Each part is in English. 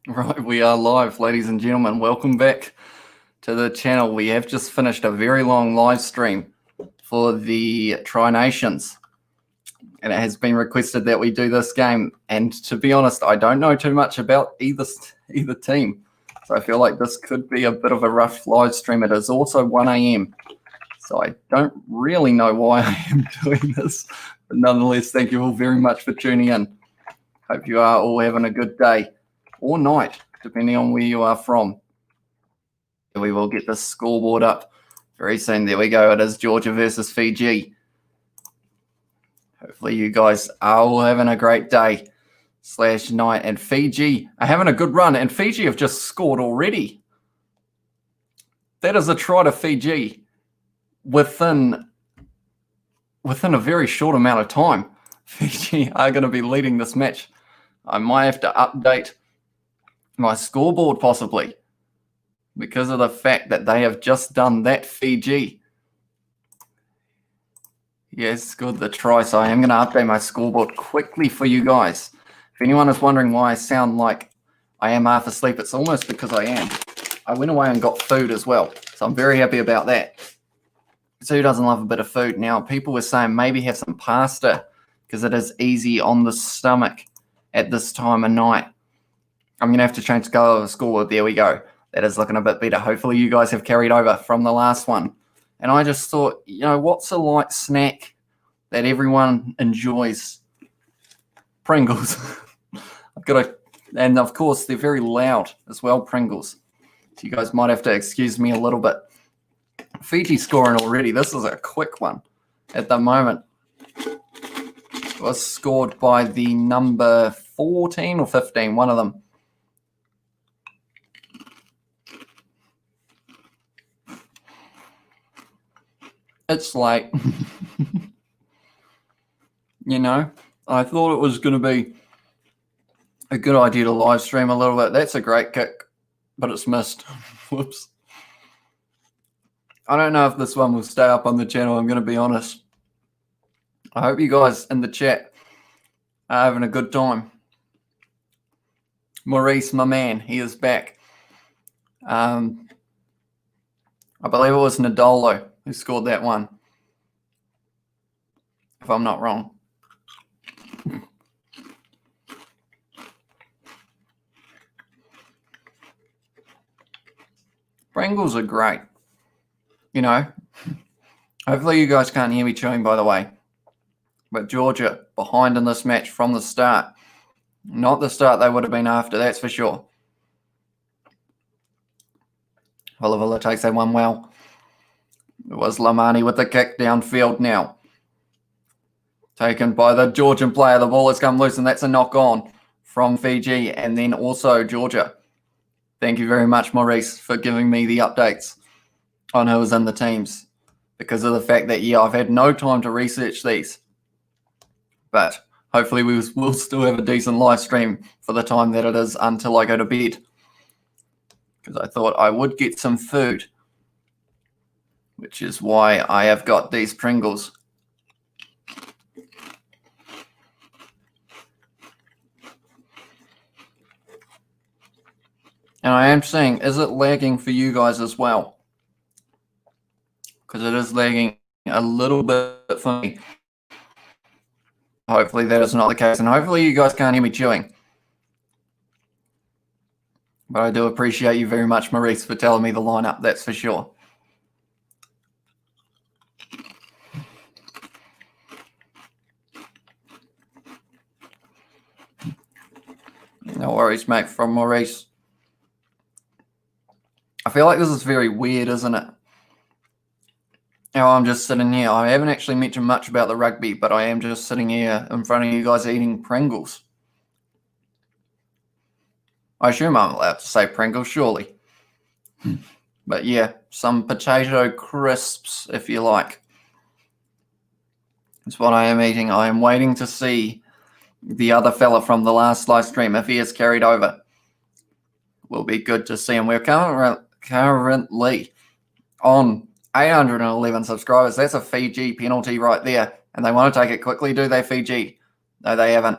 Right, we are live, ladies and gentlemen. Welcome back to the channel. We have just finished a very long live stream for the Tri-Nations, and it has been requested that we do this game. And to be honest, I don't know too much about either team, so I feel like this could be a bit of a rough live stream. It is also 1 a.m., so I don't really know why I am doing this, but nonetheless, thank you all very much for tuning in. Hope you are all having a good day or night, depending on where you are from. We will get the scoreboard up very soon. There we go. It is Georgia versus Fiji. Hopefully you guys are all having a great day / night. And Fiji are having a good run. And Fiji have just scored already. That is a try to Fiji within a very short amount of time. Fiji are going to be leading this match. I might have to update my scoreboard possibly because of the fact that they have just done that. Fiji. Yes, scored the try. So I am going to update my scoreboard quickly for you guys. If anyone is wondering why I sound like I am half asleep, it's almost because I am. I went away and got food as well. So I'm very happy about that. So who doesn't love a bit of food? Now, people were saying maybe have some pasta because it is easy on the stomach at this time of night. I'm going to have to change the color of the scoreboard. There we go. That is looking a bit better. Hopefully you guys have carried over from the last one. And I just thought, you know, what's a light snack that everyone enjoys? Pringles. And of course, they're very loud as well, Pringles. So you guys might have to excuse me a little bit. Fiji scoring already. This is a quick one at the moment. It was scored by the number 14 or 15, one of them. It's late. You know, I thought it was going to be a good idea to live stream a little bit. That's a great kick, but it's missed. Whoops. I don't know if this one will stay up on the channel, I'm going to be honest. I hope you guys in the chat are having a good time. Maurice, my man, he is back. I believe it was Nadolo who scored that one, if I'm not wrong. Pringles are great. You know, hopefully you guys can't hear me chewing, by the way. But Georgia behind in this match from the start. Not the start they would have been after, that's for sure. Villa takes that one well. It was Lamani with the kick downfield now. Taken by the Georgian player. The ball has come loose and that's a knock on from Fiji and then also Georgia. Thank you very much, Maurice, for giving me the updates on who was in the teams because of the fact that, yeah, I've had no time to research these. But hopefully we will still have a decent live stream for the time that it is until I go to bed. Because I thought I would get some food, which is why I have got these Pringles. And I am seeing, is it lagging for you guys as well? Because it is lagging a little bit for me. Hopefully that is not the case. And hopefully you guys can't hear me chewing. But I do appreciate you very much, Maurice, for telling me the lineup, that's for sure. No worries, mate, from Maurice. I feel like this is very weird, isn't it? Now I'm just sitting here. I haven't actually mentioned much about the rugby, but I am just sitting here in front of you guys eating Pringles. I assume I'm allowed to say Pringles, surely. But yeah, some potato crisps, if you like. That's what I am eating. I am waiting to see the other fella from the last live stream, if he has carried over. Will be good to see him. We're currently on 811 subscribers. That's a Fiji penalty right there. And they want to take it quickly, do they, Fiji? No, they haven't.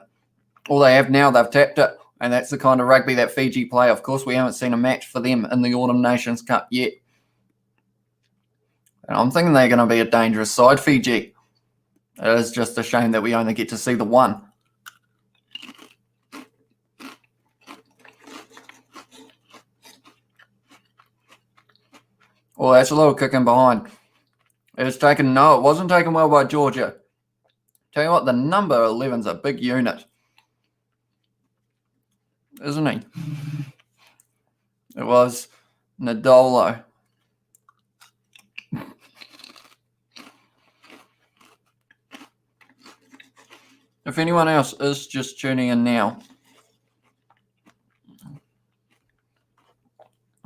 All they have now, they've tapped it. And that's the kind of rugby that Fiji play. Of course, we haven't seen a match for them in the Autumn Nations Cup yet. And I'm thinking they're going to be a dangerous side, Fiji. It is just a shame that we only get to see the one. Well, that's a little kick in behind. It wasn't taken well by Georgia. Tell you what, the number 11's a big unit. Isn't he? It was Nadolo. If anyone else is just tuning in now,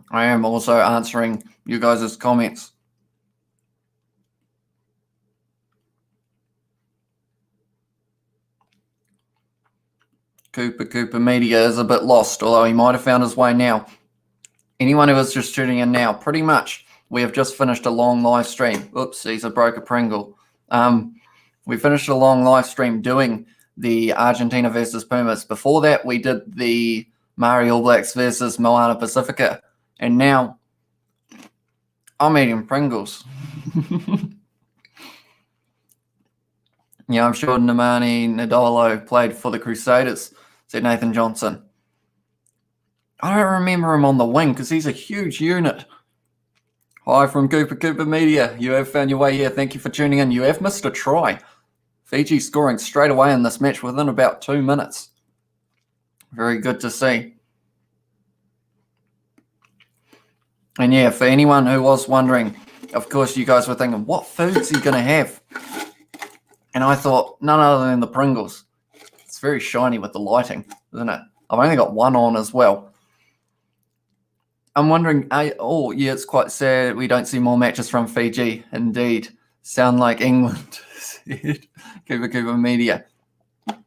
I am also answering you guys' comments. Cooper Media is a bit lost, although he might have found his way now. Anyone who is just tuning in now, pretty much, we have just finished a long live stream. Oopsies, I broke a Pringle. We finished a long live stream doing the Argentina versus Pumas. Before that, we did the Māori All Blacks versus Moana Pacifica. And now, I'm eating Pringles. Yeah, I'm sure Nemani Nadolo played for the Crusaders, said Nathan Johnson. I don't remember him on the wing because he's a huge unit. Hi from Cooper Media. You have found your way here. Thank you for tuning in. You have missed a try. Fiji scoring straight away in this match within about 2 minutes. Very good to see. And yeah, for anyone who was wondering, of course, you guys were thinking, what food's he going to have? And I thought, none other than the Pringles. It's very shiny with the lighting, isn't it? I've only got one on as well. I'm wondering, it's quite sad we don't see more matches from Fiji. Indeed. Sound like England, said Cooper Media. But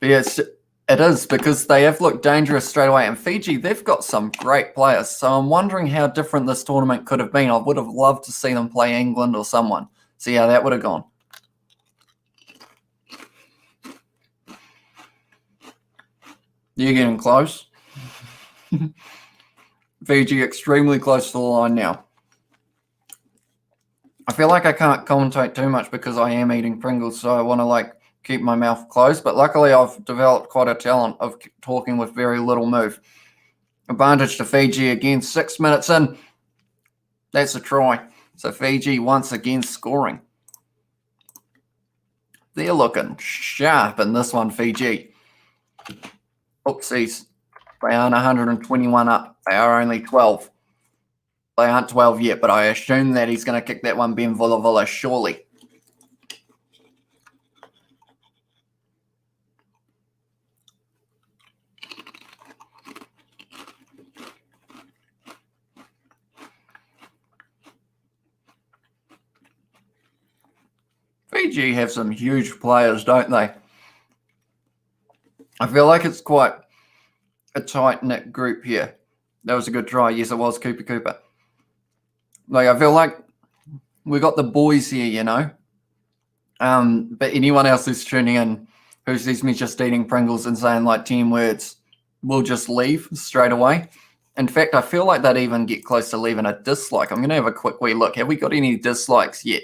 yes, it is, because they have looked dangerous straight away. And Fiji, they've got some great players. So I'm wondering how different this tournament could have been. I would have loved to see them play England or someone. See how that would have gone. You're getting close. Fiji extremely close to the line now. I feel like I can't commentate too much because I am eating Pringles, so I want to keep my mouth closed. But luckily, I've developed quite a talent of talking with very little move. Advantage to Fiji again, 6 minutes in. That's a try. So Fiji once again scoring. They're looking sharp in this one, Fiji. Oopsies. They aren't 121 up. They are only 12. They aren't 12 yet, but I assume that he's going to kick that one Ben Vula surely. Fiji have some huge players, don't they? I feel like it's quite a tight-knit group here. That was a good try. Yes, it was Cooper. I feel like we got the boys here, you know. But anyone else who's tuning in who sees me just eating Pringles and saying 10 words will just leave straight away. In fact, I feel like they'd even get close to leaving a dislike. I'm going to have a quick wee look. Have we got any dislikes yet?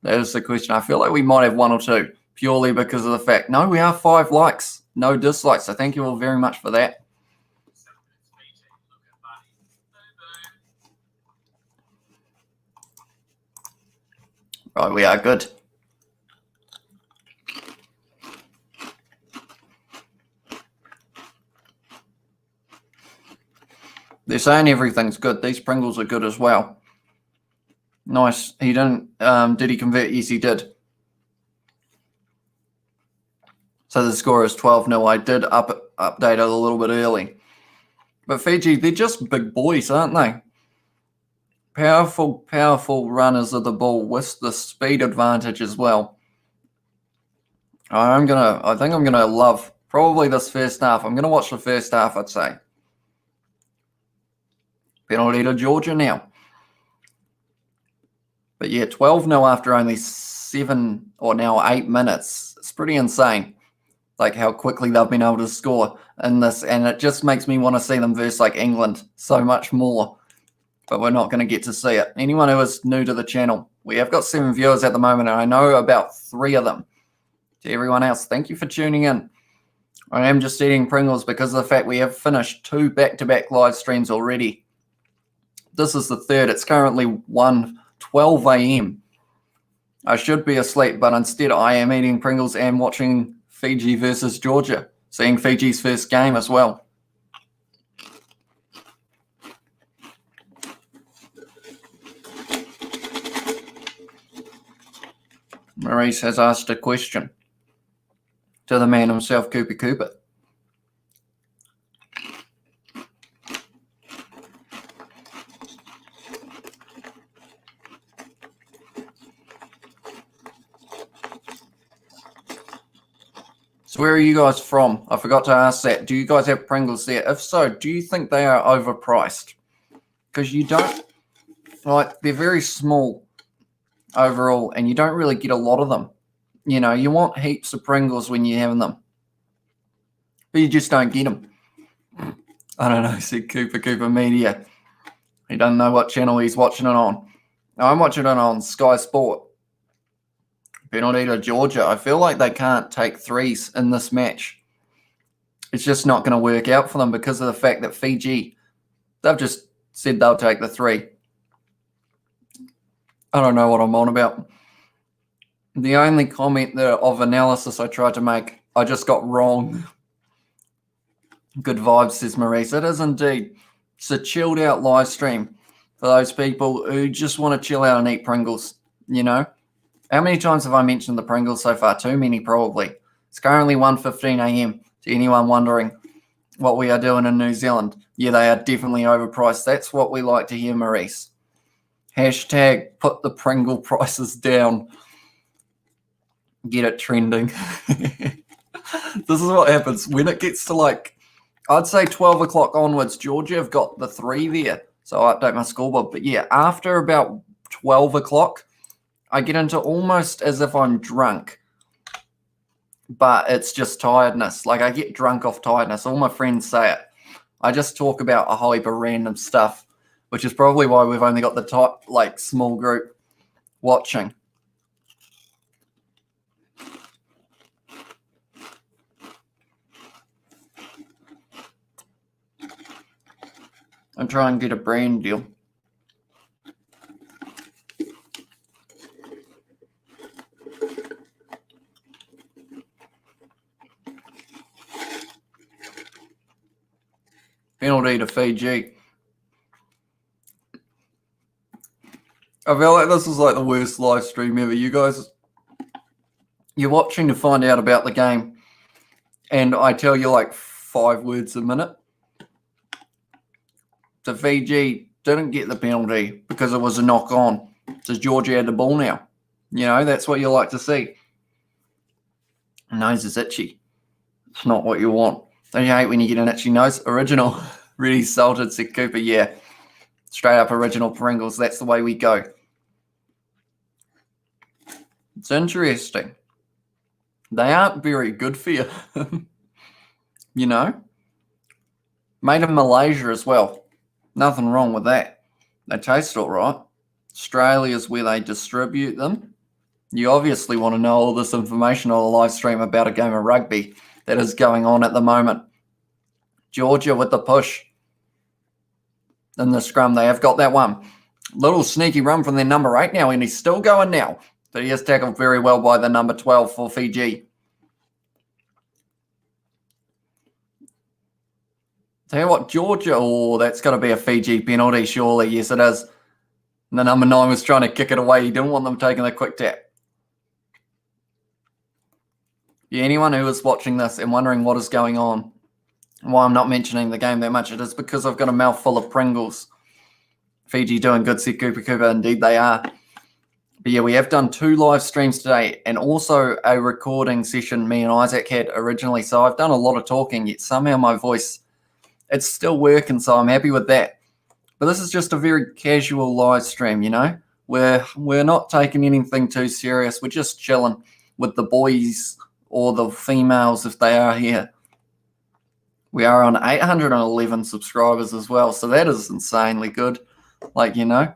That is the question. I feel like we might have one or two, purely because of the fact, no, we are 5 likes, no dislikes. So thank you all very much for that. Right, we are good. They're saying everything's good. These Pringles are good as well. Nice. He didn't. Did he convert? Yes, he did. So the score is 12-0. I did update it a little bit early. But Fiji, they're just big boys, aren't they? Powerful runners of the ball with the speed advantage as well. I think I'm gonna love probably this first half. I'm gonna watch the first half, I'd say. Penalty to Georgia now. But yeah, 12-0 after only 7 or now 8 minutes. It's pretty insane. like how quickly they've been able to score in this, and it just makes me want to see them versus like England so much more. But we're not going to get to see it. Anyone who is new to the channel, we have got 7 viewers at the moment, and I know about 3 of them. To everyone else, thank you for tuning in. I am just eating Pringles because of the fact we have finished 2 back-to-back live streams already. This is the 3rd. It's currently 1:12 a.m. I should be asleep, but instead I am eating Pringles and watching Fiji versus Georgia, seeing Fiji's first game as well. Maurice has asked a question to the man himself, Cooper. So where are you guys from? I forgot to ask that. Do you guys have Pringles there? If so, do you think they are overpriced? Because you don't, like, they're very small overall, and you don't really get a lot of them. You know, you want heaps of Pringles when you're having them, but you just don't get them. I don't know, said Cooper Media. He doesn't know what channel he's watching it on. I'm watching it on Sky Sport. Penalty to Georgia. I feel like they can't take threes in this match. It's just not going to work out for them because of the fact that Fiji, they've just said they'll take the 3. I don't know what I'm on about. The only comment of analysis I tried to make, I just got wrong. Good vibes, says Maurice. It is indeed. It's a chilled out live stream for those people who just want to chill out and eat Pringles, you know? How many times have I mentioned the Pringles so far? Too many, probably. It's currently 1:15 a.m. To anyone wondering what we are doing in New Zealand. Yeah, they are definitely overpriced. That's what we like to hear, Maurice. Hashtag put the Pringle prices down. Get it trending. This is what happens. When it gets to like, I'd say 12 o'clock onwards, Georgia have got the 3 there. So I update my scoreboard. But yeah, after about 12 o'clock, I get into almost as if I'm drunk, but it's just tiredness. Like I get drunk off tiredness. All my friends say it. I just talk about a whole heap of random stuff, which is probably why we've only got the top, like, small group watching. I'm trying to get a brand deal. Penalty to Fiji. I feel like this is like the worst live stream ever. You guys, you're watching to find out about the game, and I tell you like 5 words a minute. So Fiji didn't get the penalty because it was a knock on. So Georgia had the ball now. You know, that's what you like to see. Nose is itchy. It's not what you want. Don't you hate when you get an itchy nose? Original, really salted, said Cooper. Yeah, straight up original Pringles. That's the way we go. It's interesting. They aren't very good for you. You know? Made in Malaysia as well. Nothing wrong with that. They taste all right. Australia is where they distribute them. You obviously want to know all this information on a live stream about a game of rugby that is going on at the moment. Georgia with the push in the scrum. They have got that one. Little sneaky run from their number 8 now, and he's still going now. But he is tackled very well by the number 12 for Fiji. Tell you what, Georgia, oh, that's got to be a Fiji penalty, surely. Yes, it is. And the number 9 was trying to kick it away. He didn't want them taking the quick tap. Yeah, anyone who is watching this and wondering what is going on, why I'm not mentioning the game that much, it is because I've got a mouthful of Pringles. Fiji doing good, said Cooper. Indeed, they are. But yeah, we have done 2 live streams today and also a recording session me and Isaac had originally. So I've done a lot of talking, yet somehow my voice, it's still working, so I'm happy with that. But this is just a very casual live stream, you know? We're not taking anything too serious. We're just chilling with the boys or the females if they are here. We are on 811 subscribers as well, so that is insanely good. Like, you know.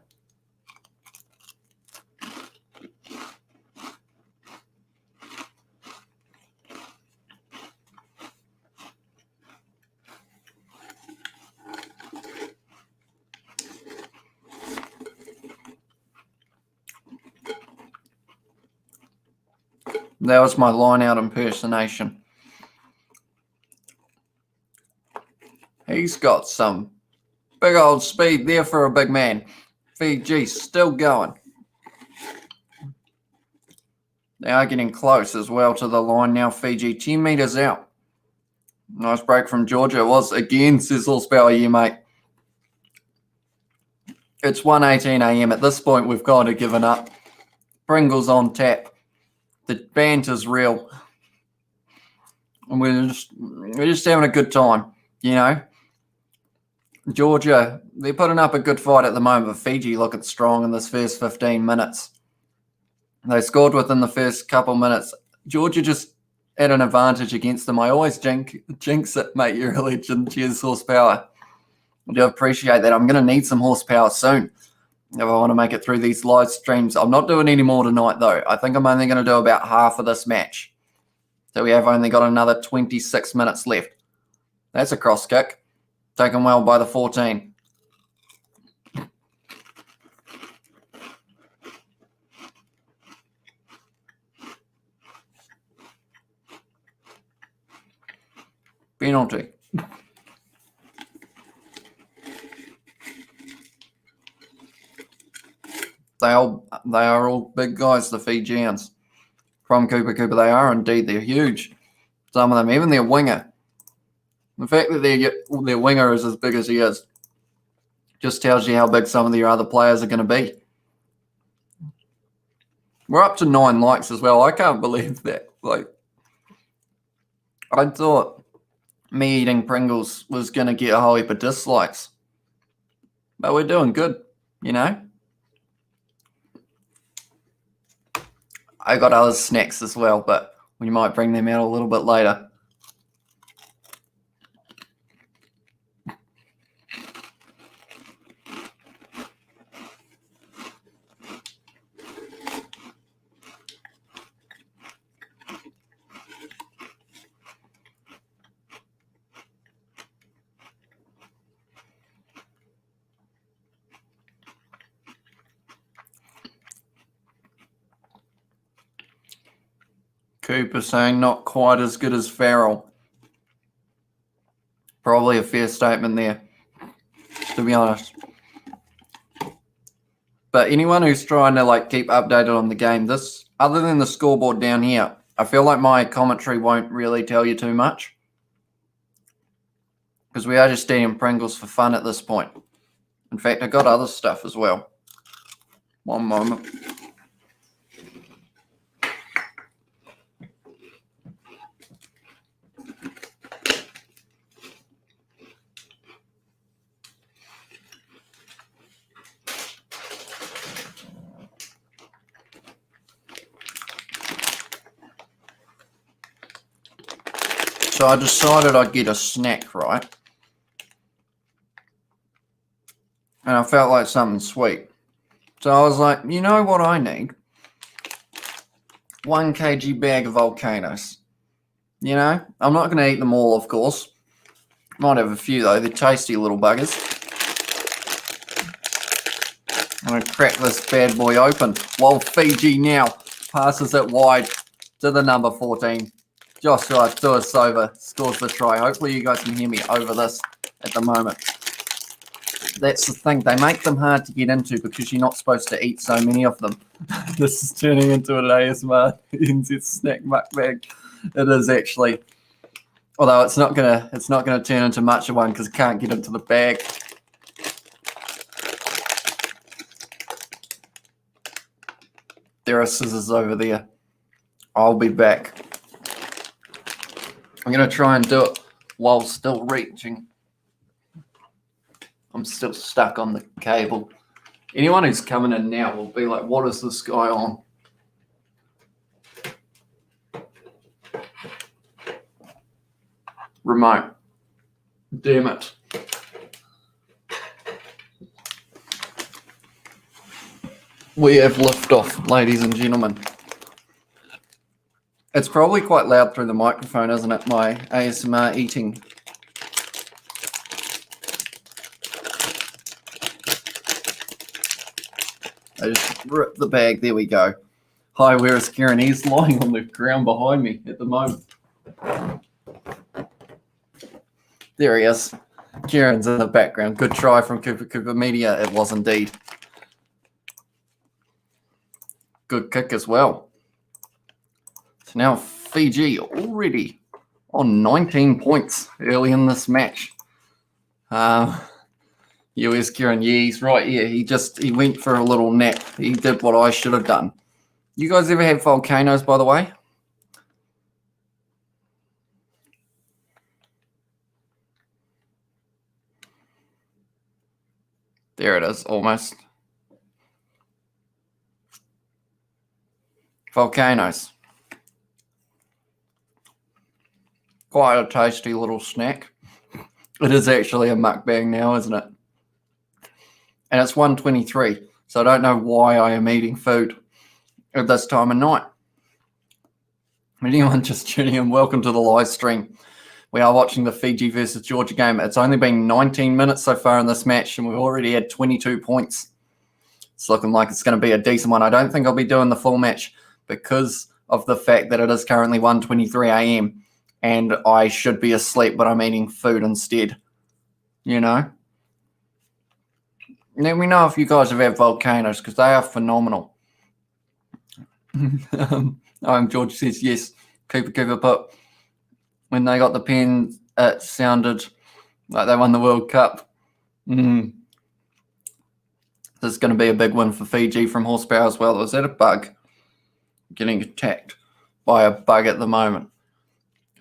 That was my line out impersonation. He's got some big old speed there for a big man. Fiji still going. They are getting close as well to the line now. Fiji 10 meters out. Nice break from Georgia. It was again, says Horsepower here, mate. It's 1:18 a.m. At this point, we've kind of given up. Pringles on tap. The banter's real. And we're just having a good time, you know. Georgia, they're putting up a good fight at the moment. Fiji looking strong in this first 15 minutes. They scored within the first couple minutes. Georgia just had an advantage against them. I always jinx it, mate. You're a legend. Cheers, Horsepower. I do appreciate that. I'm going to need some horsepower soon if I want to make it through these live streams. I'm not doing any more tonight, though. I think I'm only going to do about half of this match. So we have only got another 26 minutes left. That's a cross kick. Taken well by the 14. Penalty. They are all big guys, the Fijians. From Cooper, they are indeed. They're huge. Some of them, even their winger. The fact that their winger is as big as he is just tells you how big some of their other players are going to be. We're up to 9 likes as well. I can't believe that. Like, I thought me eating Pringles was going to get a whole heap of dislikes. But we're doing good, you know? I got other snacks as well, but we might bring them out a little bit later. Cooper saying not quite as good as Farrell. Probably a fair statement there, to be honest. But anyone who's trying to like keep updated on the game, this other than the scoreboard down here, I feel like my commentary won't really tell you too much. Because we are just eating Pringles for fun at this point. In fact, I got other stuff as well. One moment. So I decided I'd get a snack, right? And I felt like something sweet. So I was like, you know what I need? 1 kg bag of volcanoes. You know? I'm not going to eat them all, of course. Might have a few, though. They're tasty little buggers. I'm going to crack this bad boy open while Fiji now passes it wide to the number 14. Joshua Tuasova scores the try. Hopefully you guys can hear me over this at the moment. That's the thing. They make them hard to get into because you're not supposed to eat so many of them. This is turning into an ASMR NZ snack mukbang. It is actually. Although it's not gonna turn into much of one because it can't get into the bag. There are scissors over there. I'll be back. I'm going to try and do it while still reaching. I'm still stuck on the cable. Anyone who's coming in now will be like, what is this guy on? remote. Damn it. We have liftoff, ladies and gentlemen. It's probably quite loud through the microphone, isn't it? My ASMR eating. I just ripped the bag. There we go. Hi, where is Kieran? He's lying on the ground behind me at the moment. There he is. Kieran's in the background. Good try from Cooper Media. It was indeed. Good kick as well. So now Fiji already on 19 points early in this match. US Kieran, yeah, he's right here. He went for a little nap. He did what I should have done. You guys ever have volcanoes, by the way? There it is, almost. Volcanoes. Quite a tasty little snack. It is actually a mukbang now, isn't it? And it's 1:23, so I don't know why I am eating food at this time of night. Anyone just tuning in, welcome to the live stream. We are watching the Fiji versus Georgia game. It's only been 19 minutes so far in this match, and we've already had 22 points. It's looking like it's going to be a decent one. I don't think I'll be doing the full match because of the fact that it is currently 1:23 a.m. and I should be asleep, but I'm eating food instead. You know? Let me know if you guys have had volcanoes because they are phenomenal. George says yes. Cooper, but when they got the pen, it sounded like they won the World Cup. This is going to be a big win for Fiji from horsepower as well. Is that a bug? Getting attacked by a bug at the moment.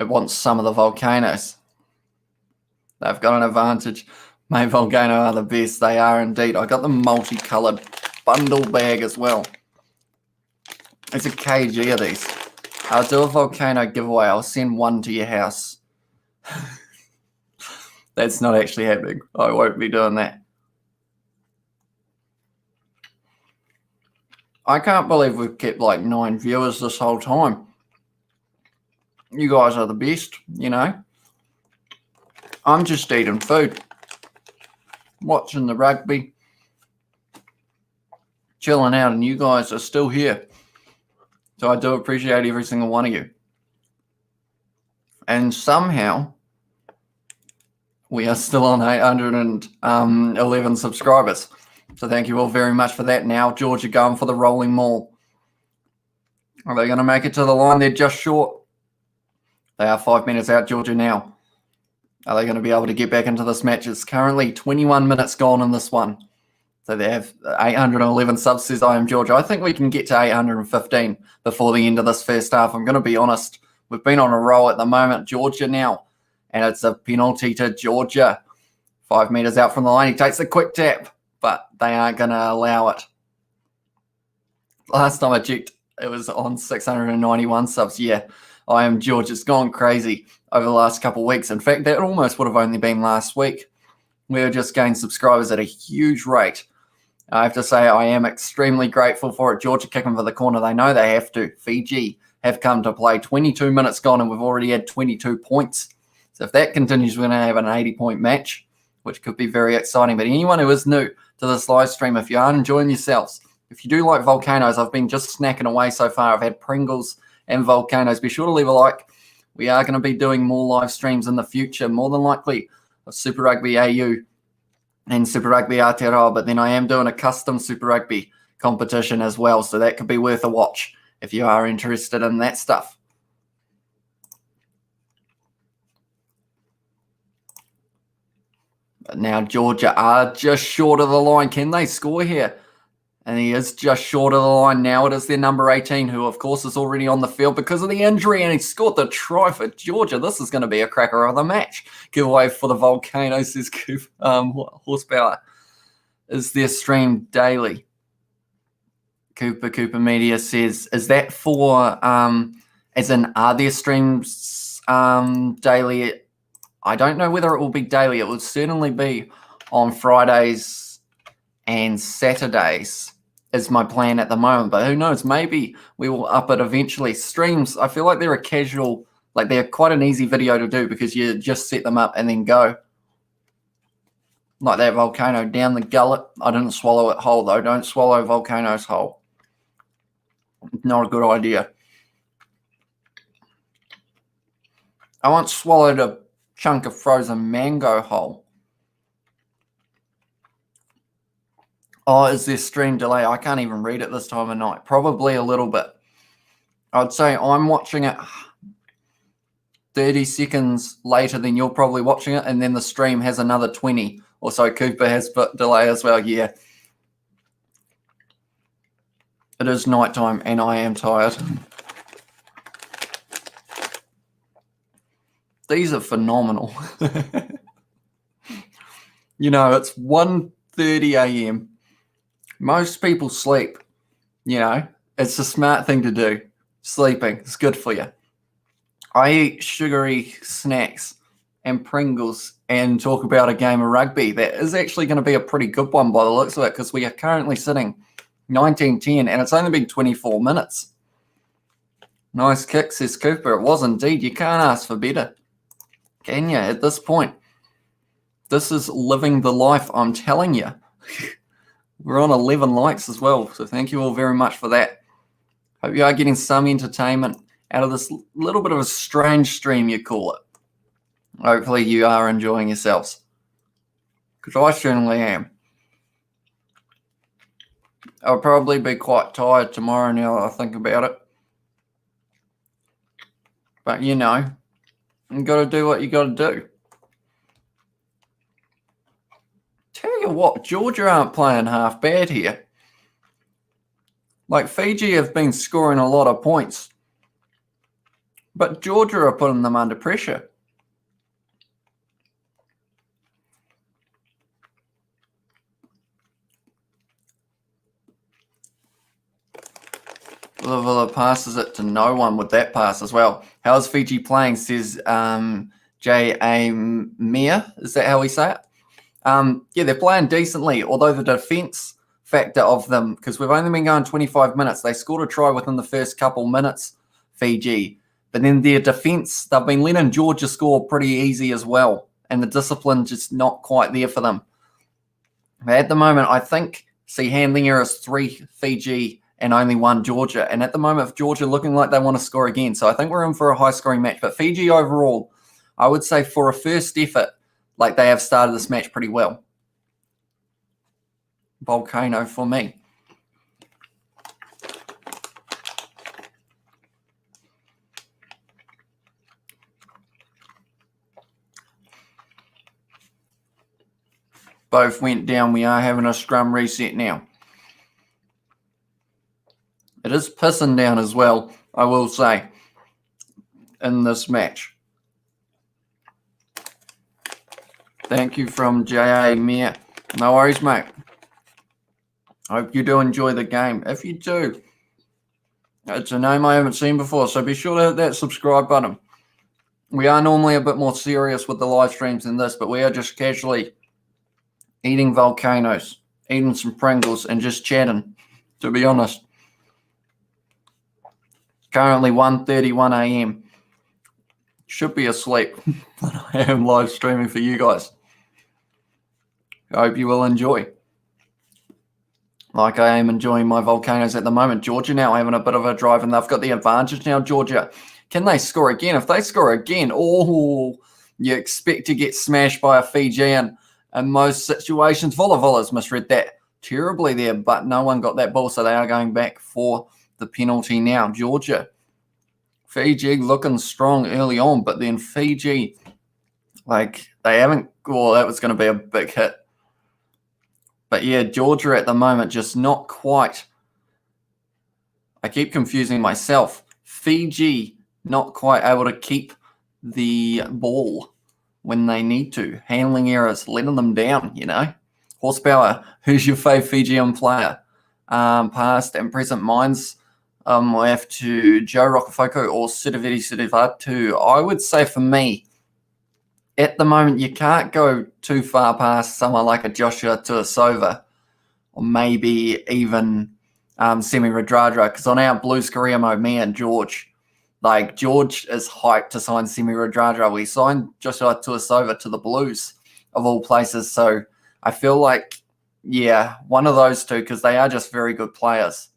It wants some of the volcanoes. They've got an advantage. May Volcano are the best. They are indeed. I got the multicolored bundle bag as well. It's a kg of these. I'll do a volcano giveaway. I'll send one to your house. That's not actually happening. I won't be doing that. I can't believe we've kept like 9 viewers this whole time. You guys are the best, you know. I'm just eating food. Watching the rugby. Chilling out, and you guys are still here. So I do appreciate every single one of you. And somehow, we are still on 811 subscribers. So thank you all very much for that. Now Georgia going for the rolling maul. Are they going to make it to the line? They're just short. They are 5 minutes out, Georgia now. Are they going to be able to get back into this match? It's currently 21 minutes gone in this one. So they have 811 subs, says I am Georgia. I think we can get to 815 before the end of this first half. I'm going to be honest. We've been on a roll at the moment. Georgia now. And it's a penalty to Georgia. 5 meters out from the line. He takes a quick tap, but they aren't going to allow it. Last time I checked, it was on 691 subs. Yeah, I am Georgia. It's gone crazy over the last couple of weeks. In fact, that almost would have only been last week. We're just gaining subscribers at a huge rate. I have to say I am extremely grateful for it. Georgia kicking for the corner. They know they have to. Fiji have come to play. 22 minutes gone and we've already had 22 points. So if that continues, we're going to have an 80-point match, which could be very exciting. But anyone who is new to this live stream, if you aren't enjoying yourselves, if you do like volcanoes, I've been just snacking away so far. I've had Pringles and volcanoes. Be sure to leave a like. We are going to be doing more live streams in the future, more than likely, of Super Rugby AU and Super Rugby Aotearoa, but then I am doing a custom Super Rugby competition as well, so that could be worth a watch if you are interested in that stuff. But now Georgia are just short of the line. Can they score here? And he is just short of the line now. It is their number 18, who, of course, is already on the field because of the injury, and he scored the try for Georgia. This is going to be a cracker of the match. Giveaway for the Volcanoes, says Horsepower. Is their stream daily? Cooper Media says, is that for, as in, are their streams daily I don't know whether it will be daily. It would certainly be on Fridays and Saturdays is my plan at the moment. But who knows? Maybe we will up it eventually. Streams, I feel like they're a casual, like they're quite an easy video to do because you just set them up and then go. Like that volcano down the gullet. I didn't swallow it whole though. Don't swallow volcanoes whole. Not a good idea. I once swallowed a chunk of frozen mango whole. Oh, is there stream delay? I can't even read it this time of night. Probably a little bit. I'd say I'm watching it 30 seconds later than you're probably watching it, and then the stream has another 20 or so. Cooper has delay as well. Yeah. It is nighttime and I am tired. These are phenomenal. You know, it's 1:30 a.m. Most people sleep. You know, it's a smart thing to do. Sleeping is good for you. I eat sugary snacks and Pringles and talk about a game of rugby. That is actually going to be a pretty good one by the looks of it because we are currently sitting 19-10 and it's only been 24 minutes. Nice kick, says Cooper. It was indeed. You can't ask for better, can you, at this point? This is living the life, I'm telling you. We're on 11 likes as well, so thank you all very much for that. Hope you are getting some entertainment out of this little bit of a strange stream, you call it. Hopefully you are enjoying yourselves, because I certainly am. I'll probably be quite tired tomorrow now that I think about it. But, you know, you got to do what you got to do. Tell you what, Georgia aren't playing half bad here. Like, Fiji have been scoring a lot of points, but Georgia are putting them under pressure. Villa passes it to no one with that pass as well. How's Fiji playing, says J.A. Mia. Is that how we say it? Yeah, they're playing decently, although the defence factor of them, because we've only been going 25 minutes. They scored a try within the first couple minutes, Fiji. But then their defence, they've been letting Georgia score pretty easy as well. And the discipline just not quite there for them. But at the moment, I think, handling errors 3 Fiji and only 1 Georgia. And at the moment, Georgia looking like they want to score again. So I think we're in for a high-scoring match. But Fiji overall, I would say for a first effort, like they have started this match pretty well. Volcano for me. Both went down. We are having a scrum reset now. It is pissing down as well, I will say, in this match. Thank you from J.A. Mia. No worries, mate. Hope you do enjoy the game. If you do, it's a name I haven't seen before, so be sure to hit that subscribe button. We are normally a bit more serious with the live streams than this, but we are just casually eating volcanoes, eating some Pringles, and just chatting, to be honest. Currently 1:31 a.m. Should be asleep, but I am live streaming for you guys. I hope you will enjoy. Like I am enjoying my volcanoes at the moment. Georgia now having a bit of a drive, and they've got the advantage now, Georgia. Can they score again? If they score again, oh, you expect to get smashed by a Fijian in most situations. Vola's misread that terribly there, but no one got that ball, so they are going back for the penalty now. Georgia. Fiji looking strong early on, but then Fiji, like, they haven't, oh, that was going to be a big hit. But yeah, Georgia at the moment just not quite. I keep confusing myself. Fiji not quite able to keep the ball when they need to. Handling errors, letting them down, you know. Horsepower, who's your fave Fijian player? Past and present. Mine's I have to Joe Rocafoko or Sitiviti Sitivatu. I would say for me, at the moment, you can't go too far past someone like a Joshua Tuasova or maybe even Semi Radradra, because on our Blues career mode, me and George, like George is hyped to sign Semi Radradra. We signed Joshua Tuasova to the Blues of all places. So I feel like, yeah, one of those two, because they are just very good players.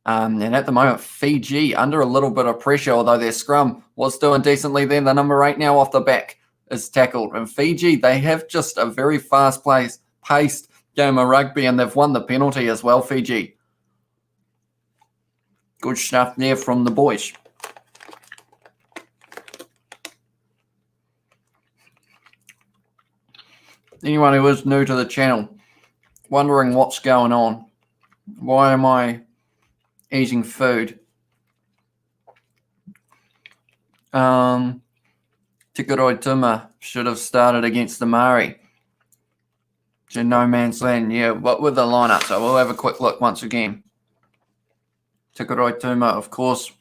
And at the moment, Fiji under a little bit of pressure, although their scrum was doing decently then. The number 8 now off the back is tackled. And Fiji, they have just a very fast-paced game of rugby, and they've won the penalty as well, Fiji. Good stuff there from the boys. Anyone who is new to the channel, wondering what's going on, why am I eating food? Tikaroi Tuma should have started against the Māori. To no man's land, yeah. What were the lineups? So we'll have a quick look once again. Tikaroi Tuma, of course,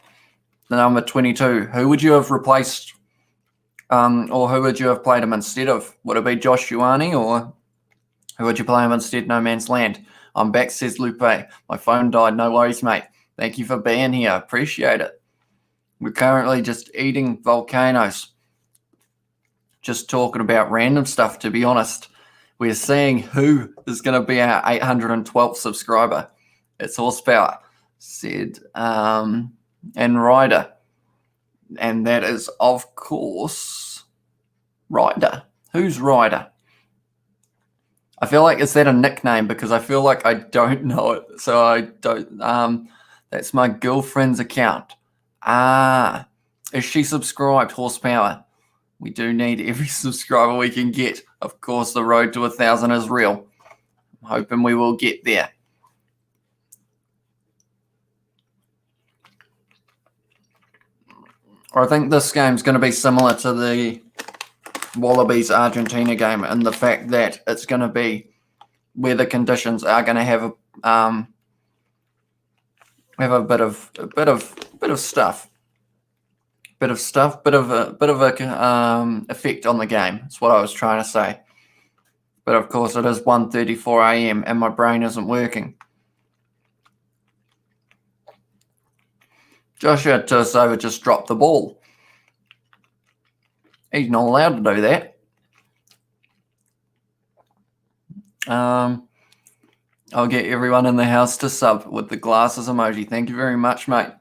the number 22. Who would you have replaced, or who would you have played him instead of? Would it be Josh Ioane, or who would you play him instead? No man's land. I'm back, says Lupe. My phone died. No worries, mate. Thank you for being here. Appreciate it. We're currently just eating volcanoes. Just talking about random stuff, to be honest. We're seeing who is going to be our 812th subscriber. It's Horsepower, said, and Ryder. And that is, of course, Ryder. Who's Ryder? I feel like, is that a nickname? Because I feel like I don't know it. So I don't, that's my girlfriend's account. Is she subscribed, Horsepower? We do need every subscriber we can get. Of course, the road to 1,000 is real. I'm hoping we will get there. I think this game's going to be similar to the Wallabies Argentina game, and the fact that it's going to be where the conditions are going to have a bit of stuff. Bit of effect on the game. That's what I was trying to say. But of course, it is 1:34 a.m. and my brain isn't working. Joshua Tuasova just dropped the ball. He's not allowed to do that. I'll get everyone in the house to sub with the glasses emoji. Thank you very much, mate.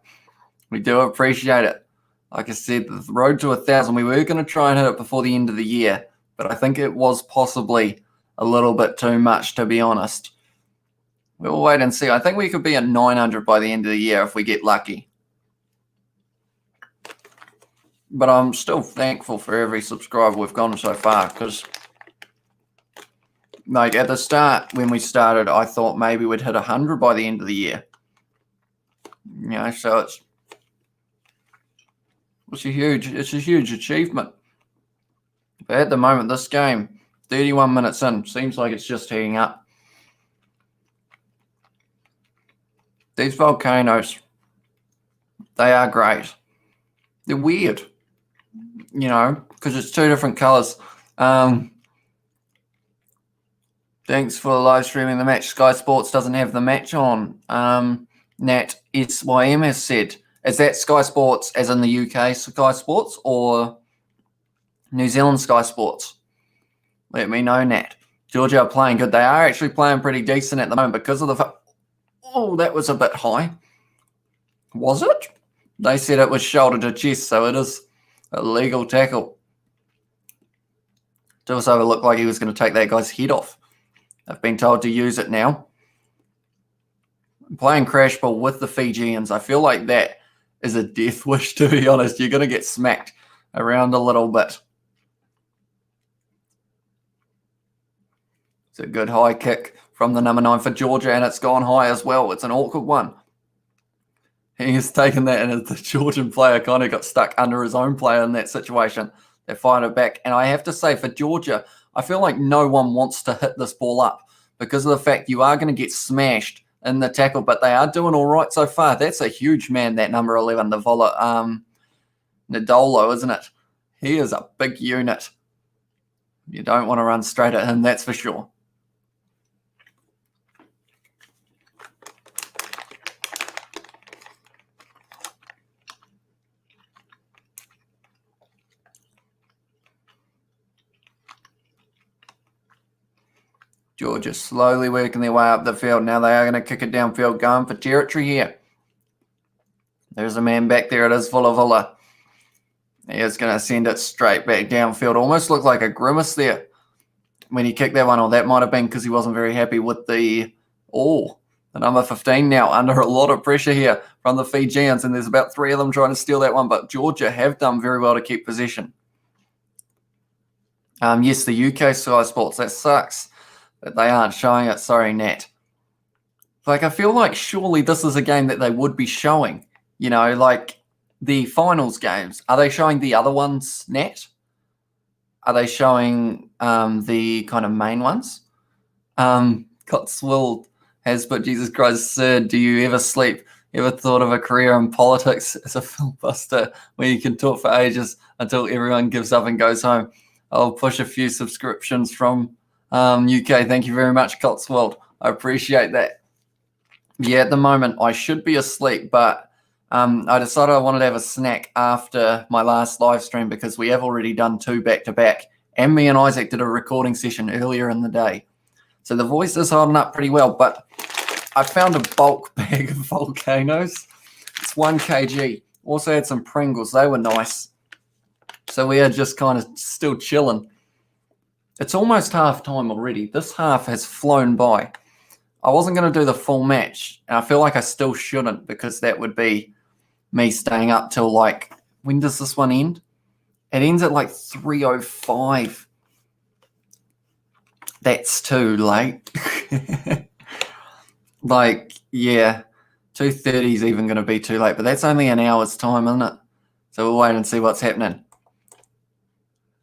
We do appreciate it. Like I said, the road to 1,000, we were going to try and hit it before the end of the year, but I think it was possibly a little bit too much, to be honest. We'll wait and see. I think we could be at 900 by the end of the year if we get lucky. But I'm still thankful for every subscriber we've gotten so far, because like at the start, when we started, I thought maybe we'd hit 100 by the end of the year. You know, so it's a huge achievement. But at the moment, this game, 31 minutes in, seems like it's just heating up. These volcanoes, they are great. They're weird, you know, because it's two different colors. Thanks for live streaming the match. Sky Sports doesn't have the match on. Nat SYM has said. Is that Sky Sports as in the UK Sky Sports or New Zealand Sky Sports? Let me know, Nat. Georgia are playing good. They are actually playing pretty decent at the moment because of the... Oh, that was a bit high. Was it? They said it was shoulder to chest, so it is a legal tackle. Tuasova looked like he was going to take that guy's head off. I've been told to use it now. Playing crash ball with the Fijians, I feel like that is a death wish, to be honest. You're going to get smacked around a little bit. It's a good high kick from the number 9 for Georgia, and it's gone high as well. It's an awkward one. He has taken that, and the Georgian player kind of got stuck under his own player in that situation. They fired it back. And I have to say, for Georgia, I feel like no one wants to hit this ball up because of the fact you are going to get smashed in the tackle, but they are doing all right so far. That's a huge man, that number 11, the Nadolo, isn't it? He is a big unit. You don't want to run straight at him, that's for sure. Georgia slowly working their way up the field. Now they are going to kick it downfield, going for territory here. There's a man back there. It is Vula. He is going to send it straight back downfield. Almost looked like a grimace there when he kicked that one. Or that might have been because he wasn't very happy with the number 15 now under a lot of pressure here from the Fijians. And there's about 3 of them trying to steal that one. But Georgia have done very well to keep possession. Yes, the UK Sky Sports. That sucks that they aren't showing it. Sorry, Nat. Like, I feel like surely this is a game that they would be showing. You know, like the finals games. Are they showing the other ones, Nat? Are they showing the kind of main ones? Cotswold has put, Jesus Christ, sir, do you ever sleep? Ever thought of a career in politics as a filibuster where you can talk for ages until everyone gives up and goes home? I'll push a few subscriptions from UK. Thank you very much, Cotswold. I appreciate that. Yeah, at the moment, I should be asleep, but I decided I wanted to have a snack after my last live stream because we have already done 2 back-to-back, and me and Isaac did a recording session earlier in the day. So the voice is holding up pretty well, but I found a bulk bag of volcanoes. It's 1 kg. Also had some Pringles. They were nice. So we are just kind of still chilling. It's almost half time already. This half has flown by. I wasn't going to do the full match, and I feel like I still shouldn't because that would be me staying up till like, when does this one end? It ends at like 3:05. That's too late. Like, yeah, 2:30 is even going to be too late, but that's only an hour's time, isn't it? So we'll wait and see what's happening.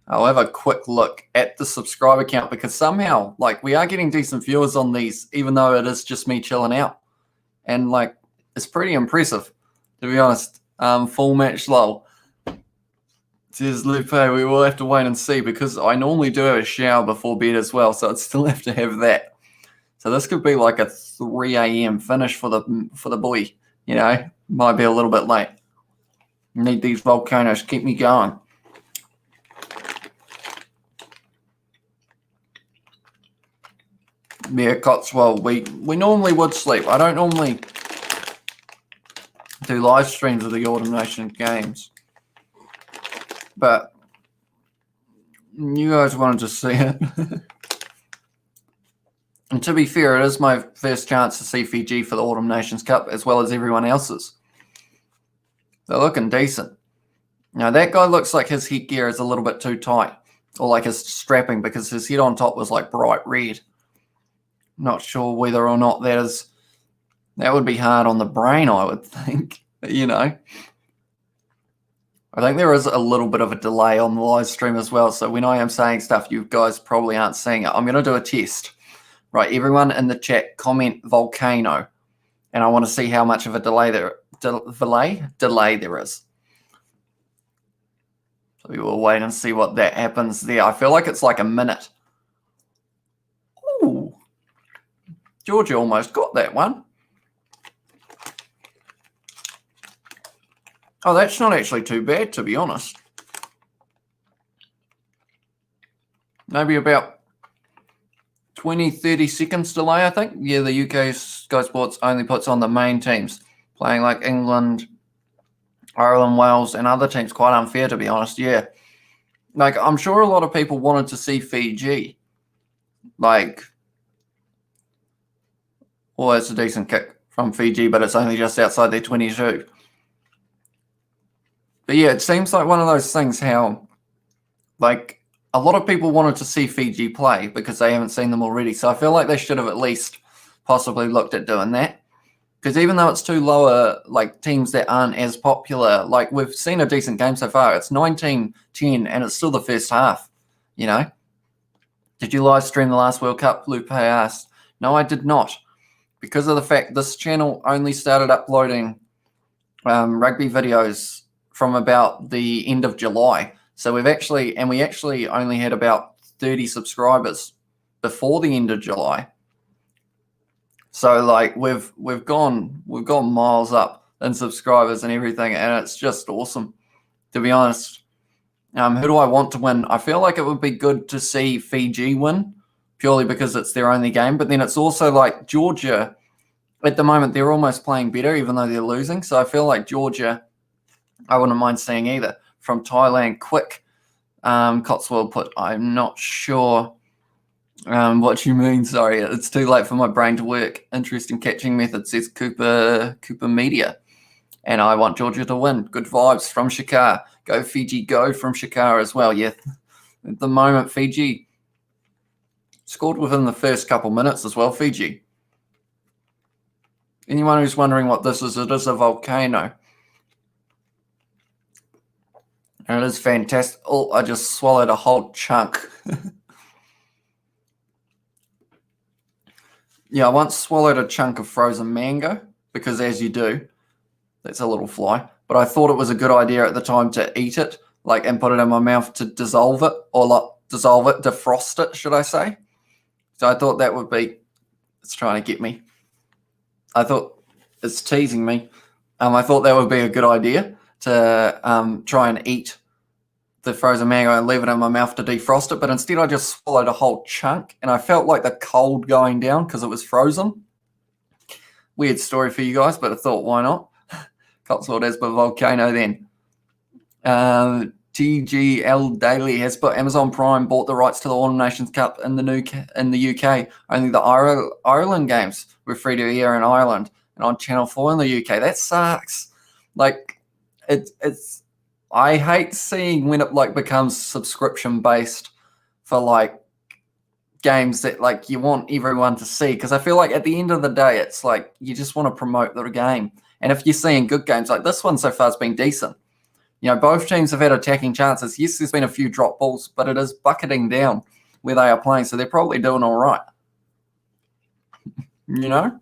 I'll have a quick look at the subscriber count because somehow, like, we are getting decent viewers on these, even though it is just me chilling out. And, like, it's pretty impressive, to be honest. Full match lol. Says Lupe, we will have to wait and see because I normally do have a shower before bed as well, so I'd still have to have that. So this could be like a 3 a.m. finish for the boy, you know. Might be a little bit late. Need these volcanoes, keep me going. Yeah, Cotswold, we normally would sleep. I don't normally do live streams of the Autumn Nation games. But you guys wanted to see it. And to be fair, it is my first chance to see Fiji for the Autumn Nations Cup as well as everyone else's. They're looking decent. Now, that guy looks like his headgear is a little bit too tight. Or like his strapping because his head on top was like bright red. Not sure whether or not that would be hard on the brain, I would think. You know. I think there is a little bit of a delay on the live stream as well. So when I am saying stuff, you guys probably aren't seeing it. I'm going to do a test. Right, everyone in the chat, comment volcano. And I want to see how much of a delay there is. So we will wait and see what that happens there. I feel like it's like a minute. Ooh. Georgia almost got that one. Oh, that's not actually too bad, to be honest. Maybe about 20, 30 seconds delay, I think. Yeah, the UK Sky Sports only puts on the main teams, playing like England, Ireland, Wales, and other teams. Quite unfair, to be honest, yeah. Like, I'm sure a lot of people wanted to see Fiji. Like, well, it's a decent kick from Fiji, but it's only just outside their 22. But yeah, it seems like one of those things how, like, a lot of people wanted to see Fiji play because they haven't seen them already. So I feel like they should have at least possibly looked at doing that. Because even though it's 2 lower, like, teams that aren't as popular, like, we've seen a decent game so far. It's 19-10, and it's still the first half, you know. Did you live stream the last World Cup? Lupe asked. No, I did not. Because of the fact this channel only started uploading rugby videos from about the end of July. So we actually only had about 30 subscribers before the end of July. So like we've gone miles up in subscribers and everything, and it's just awesome, to be honest. Who do I want to win? I feel like it would be good to see Fiji win, purely because it's their only game. But then it's also like Georgia, at the moment, they're almost playing better, even though they're losing. So I feel like Georgia, I wouldn't mind seeing either. From Thailand, quick. Cotswold put, I'm not sure what you mean. Sorry, it's too late for my brain to work. Interesting catching method, says Cooper Media. And I want Georgia to win. Good vibes from Shakar. Go Fiji, go from Shakar as well. Yeah, at the moment, Fiji scored within the first couple minutes as well, Fiji. Anyone who's wondering what this is, it is a volcano. And it is fantastic. Oh, I just swallowed a whole chunk. Yeah, I once swallowed a chunk of frozen mango, because as you do, that's a little fly. But I thought it was a good idea at the time to eat it, like, and put it in my mouth to dissolve it, or like defrost it, should I say. So I thought that would be, it's trying to get me. I thought it's teasing me. I thought that would be a good idea to try and eat the frozen mango and leave it in my mouth to defrost it. But instead I just swallowed a whole chunk, and I felt like the cold going down because it was frozen. Weird story for you guys, but I thought, why not? Cotswold has put volcano then. TGL Daily has put Amazon Prime bought the rights to the Autumn Nations Cup in the UK. Only the Ireland games were free to air in Ireland and on Channel 4 in the UK. That sucks. Like, it's I hate seeing when it like becomes subscription based for like games that like you want everyone to see, because I feel like at the end of the day it's like you just want to promote the game. And if you're seeing good games like this one so far has been decent. You know, both teams have had attacking chances. Yes, there's been a few drop balls, but it is bucketing down where they are playing, so they're probably doing all right. You know?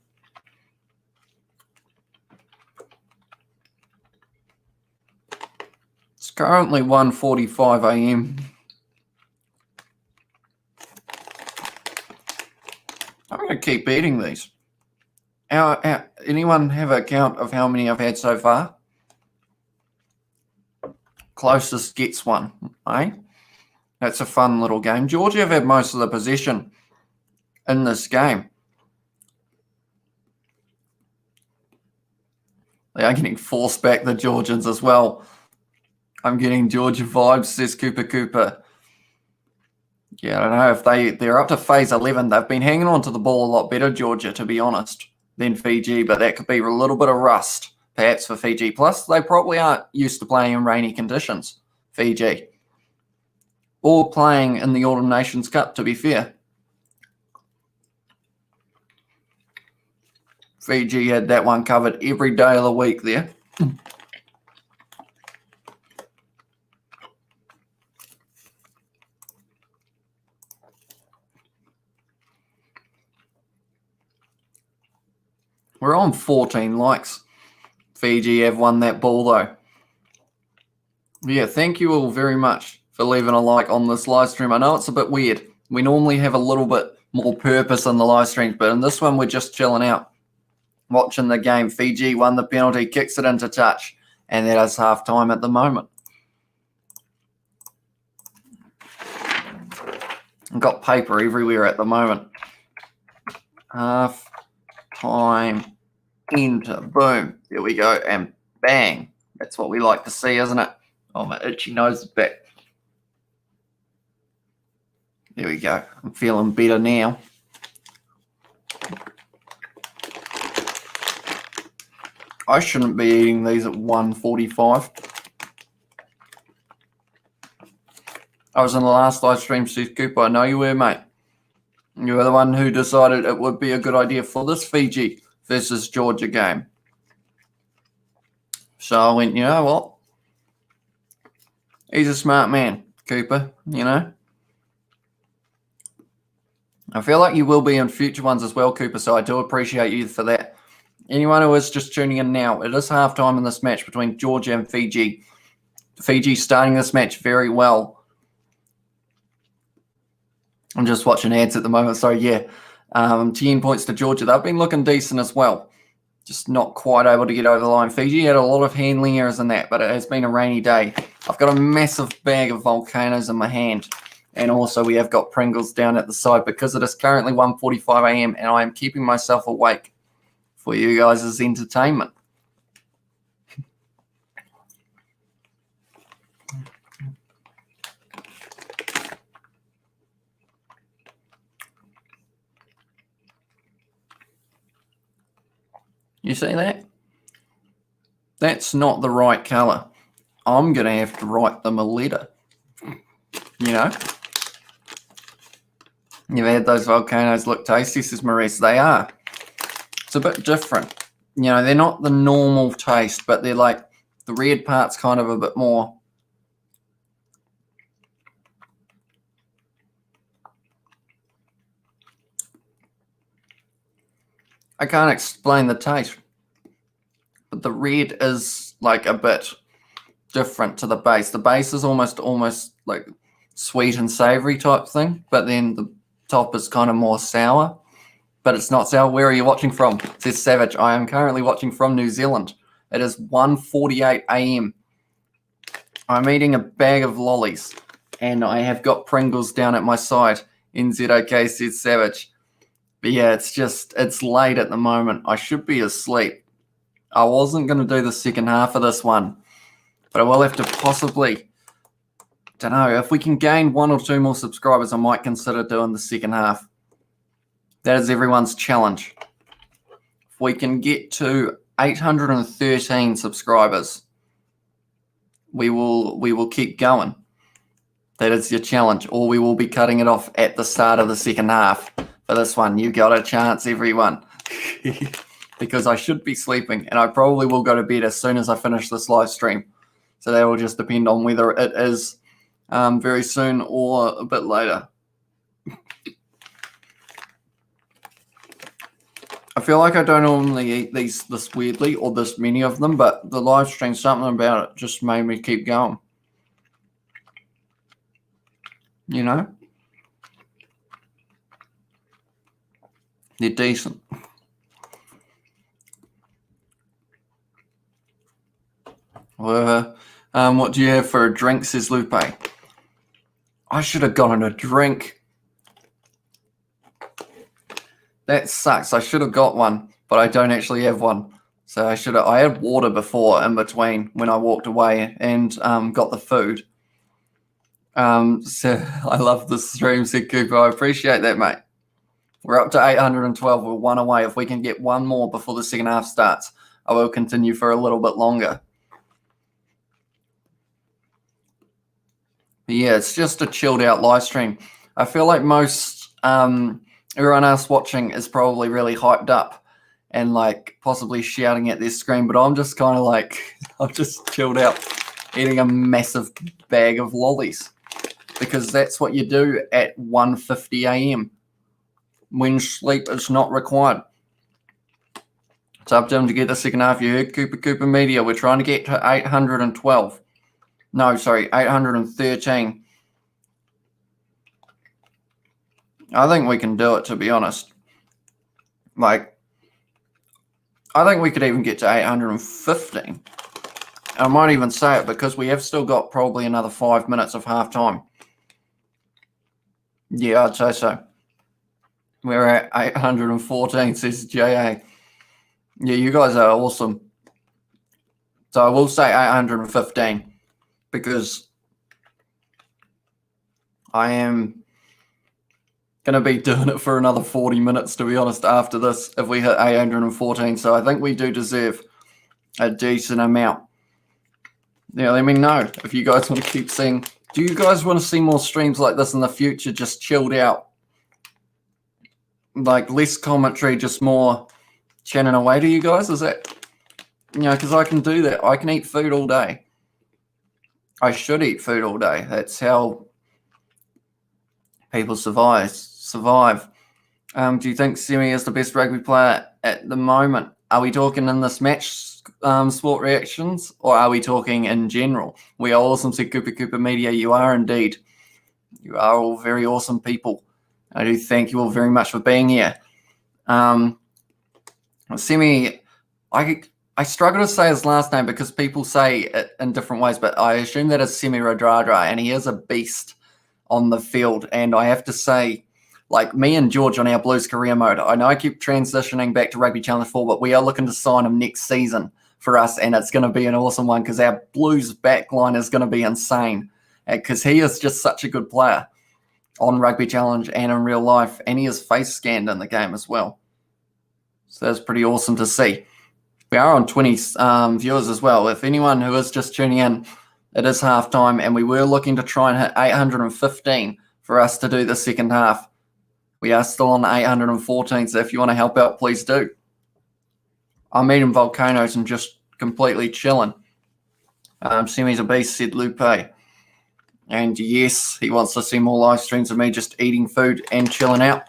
It's currently 1:45 a.m. I'm going to keep eating these. Anyone have a count of how many I've had so far? Closest gets one, eh? That's a fun little game. Georgia have had most of the possession in this game. They are getting forced back, the Georgians, as well. I'm getting Georgia vibes, says Cooper. Yeah, I don't know if they're up to phase 11. They've been hanging on to the ball a lot better, Georgia, to be honest, than Fiji, but that could be a little bit of rust, perhaps, for Fiji. Plus, they probably aren't used to playing in rainy conditions, Fiji, or playing in the Autumn Nations Cup, to be fair. Fiji had that one covered every day of the week there. We're on 14 likes. Fiji have won that ball, though. Yeah, thank you all very much for leaving a like on this live stream. I know it's a bit weird. We normally have a little bit more purpose in the live streams, but in this one, we're just chilling out, watching the game. Fiji won the penalty, kicks it into touch, and that is half-time at the moment. I've got paper everywhere at the moment. Half-time. Enter, boom, there we go, and bang. That's what we like to see, isn't it? Oh, my itchy nose is back. There we go. I'm feeling better now. I shouldn't be eating these at 1:45. I was in the last live stream, Steve Cooper. I know you were, mate. You were the one who decided it would be a good idea for this Fiji versus Georgia game. So I went, you know what? He's a smart man, Cooper, you know. I feel like you will be in future ones as well, Cooper, so I do appreciate you for that. Anyone who is just tuning in now, it is halftime in this match between Georgia and Fiji. Fiji starting this match very well. I'm just watching ads at the moment, so yeah. 10 points to Georgia. They've been looking decent as well. Just not quite able to get over the line. Fiji had a lot of handling errors in that, but it has been a rainy day. I've got a massive bag of volcanoes in my hand. And also we have got Pringles down at the side because it is currently 1:45 a.m. and I am keeping myself awake for you guys' entertainment. You see that? That's not the right color. I'm going to have to write them a letter. You know? You've had those volcanoes look tasty, says Maurice. They are. It's a bit different. You know, they're not the normal taste, but they're like the red part's kind of a bit more. I can't explain the taste, but the red is like a bit different to the base. The base is almost like sweet and savory type thing, but then the top is kind of more sour, but it's not sour. Where are you watching from? Says Savage. I am currently watching from New Zealand. It is 1:48 a.m. I'm eating a bag of lollies and I have got Pringles down at my side. NZOK says Savage. But yeah, it's late at the moment. I should be asleep. I wasn't going to do the second half of this one, but I will have to possibly, don't know, if we can gain 1 or 2 more subscribers, I might consider doing the second half. That is everyone's challenge. If we can get to 813 subscribers, we will keep going. That is your challenge, or we will be cutting it off at the start of the second half. For this one, you got a chance, everyone. Because I should be sleeping, and I probably will go to bed as soon as I finish this live stream. So that will just depend on whether it is very soon or a bit later. I feel like I don't normally eat these this weirdly or this many of them, but the live stream, something about it just made me keep going. You know? They're decent. What do you have for a drink, says Lupe? I should have gotten a drink. That sucks. I should have got one, but I don't actually have one. So I had water before in between when I walked away and got the food. So I love the stream, said Cooper. I appreciate that, mate. We're up to 812. We're 1 away. If we can get 1 more before the second half starts, I will continue for a little bit longer. But yeah, it's just a chilled out live stream. I feel like most everyone else watching is probably really hyped up and like possibly shouting at their screen, but I'm just kind of like, I'm just chilled out eating a massive bag of lollies because that's what you do at 1:50 a.m. when sleep is not required. It's up to him to get the second half. You heard Cooper Media. We're trying to get to 812. No, sorry, 813. I think we can do it, to be honest. Like, I think we could even get to 815. I might even say it because we have still got probably another 5 minutes of halftime. Yeah, I'd say so. We're at 814, says JA. Yeah, you guys are awesome. So I will say 815 because I am going to be doing it for another 40 minutes, to be honest, after this, if we hit 814. So I think we do deserve a decent amount. Yeah, let me know if you guys want to keep seeing. Do you guys want to see more streams like this in the future, just chilled out? Like less commentary, just more chatting away to you guys? Is that, because I can do that. I can eat food all day. I should eat food all day. That's how people survive. Do you think Semi is the best rugby player at the moment? Are we talking in this match, sport reactions, or are we talking in general? We are awesome, said Cooper Media. You are indeed. You are all very awesome people. I do thank you all very much for being here. Semi, I struggle to say his last name because people say it in different ways, but I assume that is Semi Radradra, and he is a beast on the field. And I have to say, like me and George on our Blues career mode, I know I keep transitioning back to Rugby Challenge 4, but we are looking to sign him next season for us, and it's going to be an awesome one because our Blues backline is going to be insane because he is just such a good player on Rugby Challenge and in real life, and he is face scanned in the game as well. So that's pretty awesome to see. We are on 20 viewers as well. If anyone who is just tuning in, it is halftime, and we were looking to try and hit 815 for us to do the second half. We are still on 814, so if you want to help out, please do. I'm eating volcanoes and just completely chilling. Semi's a beast, said Lupe. And yes, he wants to see more live streams of me just eating food and chilling out.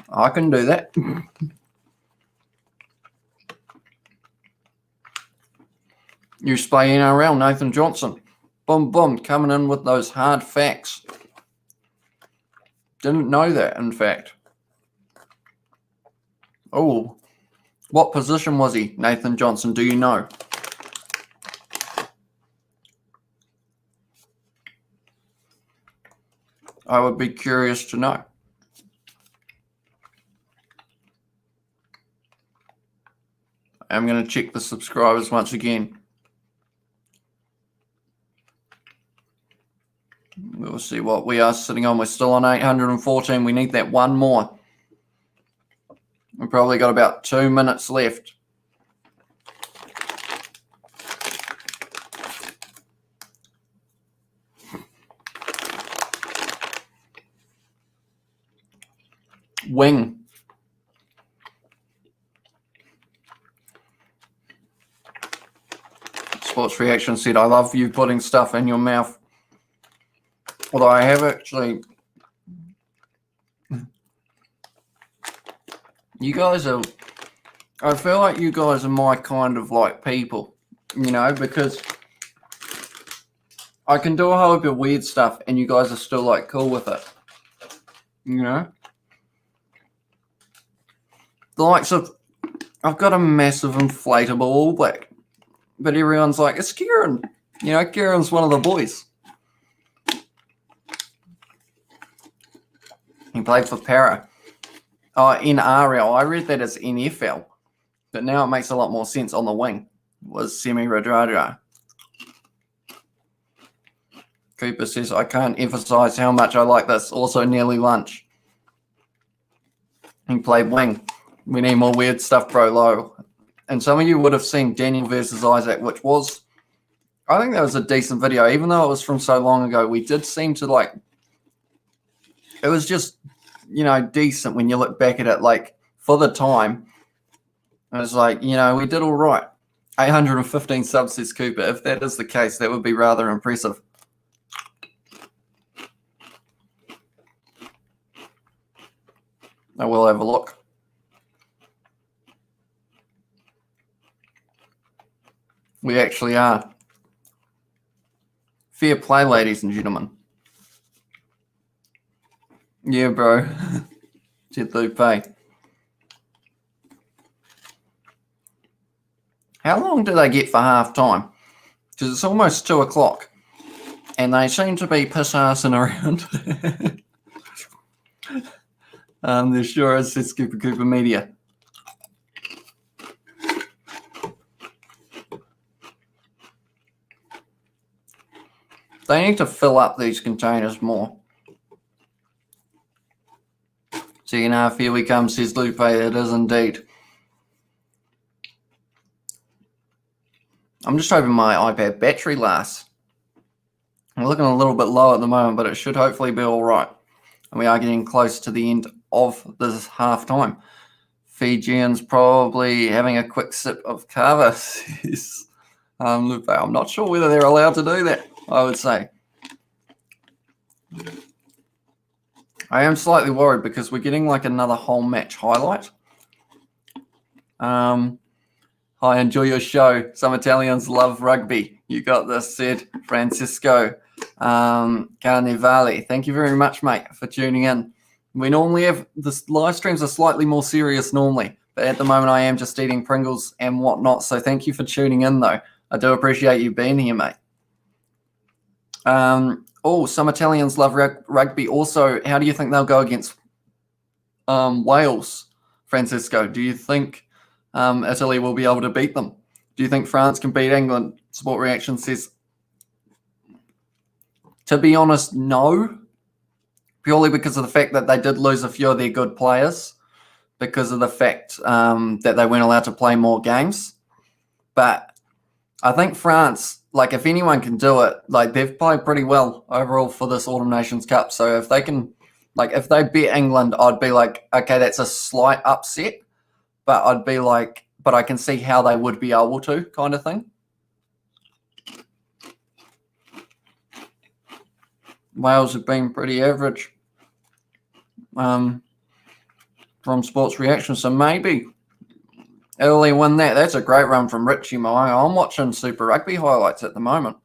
I can do that. Used to play NRL, Nathan Johnson. Boom, boom, coming in with those hard facts. Didn't know that, in fact. Oh, what position was he, Nathan Johnson? Do you know? I would be curious to know. I'm going to check the subscribers once again. We'll see what we are sitting on. We're still on 814. We need that one more. We've probably got about 2 minutes left. Wing. Sports Reaction said, I love you putting stuff in your mouth. Although I have actually... You guys are... I feel like you guys are my kind of like people, you know, because I can do a whole heap of weird stuff and you guys are still like cool with it, you know? The likes of... I've got a massive inflatable All Black, but everyone's like, it's Kieran. You know, Kieran's one of the boys. He played for Para. NRL. I read that as NFL, but now it makes a lot more sense. On the wing was Semi Radradra. Cooper says, I can't emphasize how much I like this. Also nearly lunch. He played wing. We need more weird stuff, bro, low. And some of you would have seen Daniel versus Isaac, which was, I think that was a decent video. Even though it was from so long ago, we did seem to like, it was just, you know, decent when you look back at it, like, for the time. It was like, you know, we did all right. 815 subs, says Cooper. If that is the case, that would be rather impressive. I will have a look. We actually are. Fair play, ladies and gentlemen. Yeah, bro. Said Lupe. How long do they get for half time? Because it's almost 2 o'clock. And they seem to be piss-assing around. There sure is, says Cooper Media. They need to fill up these containers more. 2.5, here we come, says Lupe. It is indeed. I'm just hoping my iPad battery lasts. I'm looking a little bit low at the moment, but it should hopefully be all right. And we are getting close to the end of this half time. Fijians probably having a quick sip of kava, says Lupe. I'm not sure whether they're allowed to do that, I would say. I am slightly worried because we're getting like another whole match highlight. Hi, enjoy your show. Some Italians love rugby. You got this, said Francisco Carnevale. Thank you very much, mate, for tuning in. We normally have this live streams are slightly more serious normally, but at the moment I am just eating Pringles and whatnot. So thank you for tuning in, though. I do appreciate you being here, mate. Some Italians love rugby. Also, how do you think they'll go against Wales, Francisco? Do you think Italy will be able to beat them? Do you think France can beat England? Sport Reaction says, to be honest, no. Purely because of the fact that they did lose a few of their good players because of the fact that they weren't allowed to play more games. But I think France, like if anyone can do it, like they've played pretty well overall for this Autumn Nations Cup. So if they can, like if they beat England, I'd be like, okay, that's a slight upset. But I'd be like, but I can see how they would be able to, kind of thing. Wales have been pretty average from Sports Reaction, so maybe Italy win that. That's a great run from Richie Moe. I'm watching Super Rugby highlights at the moment.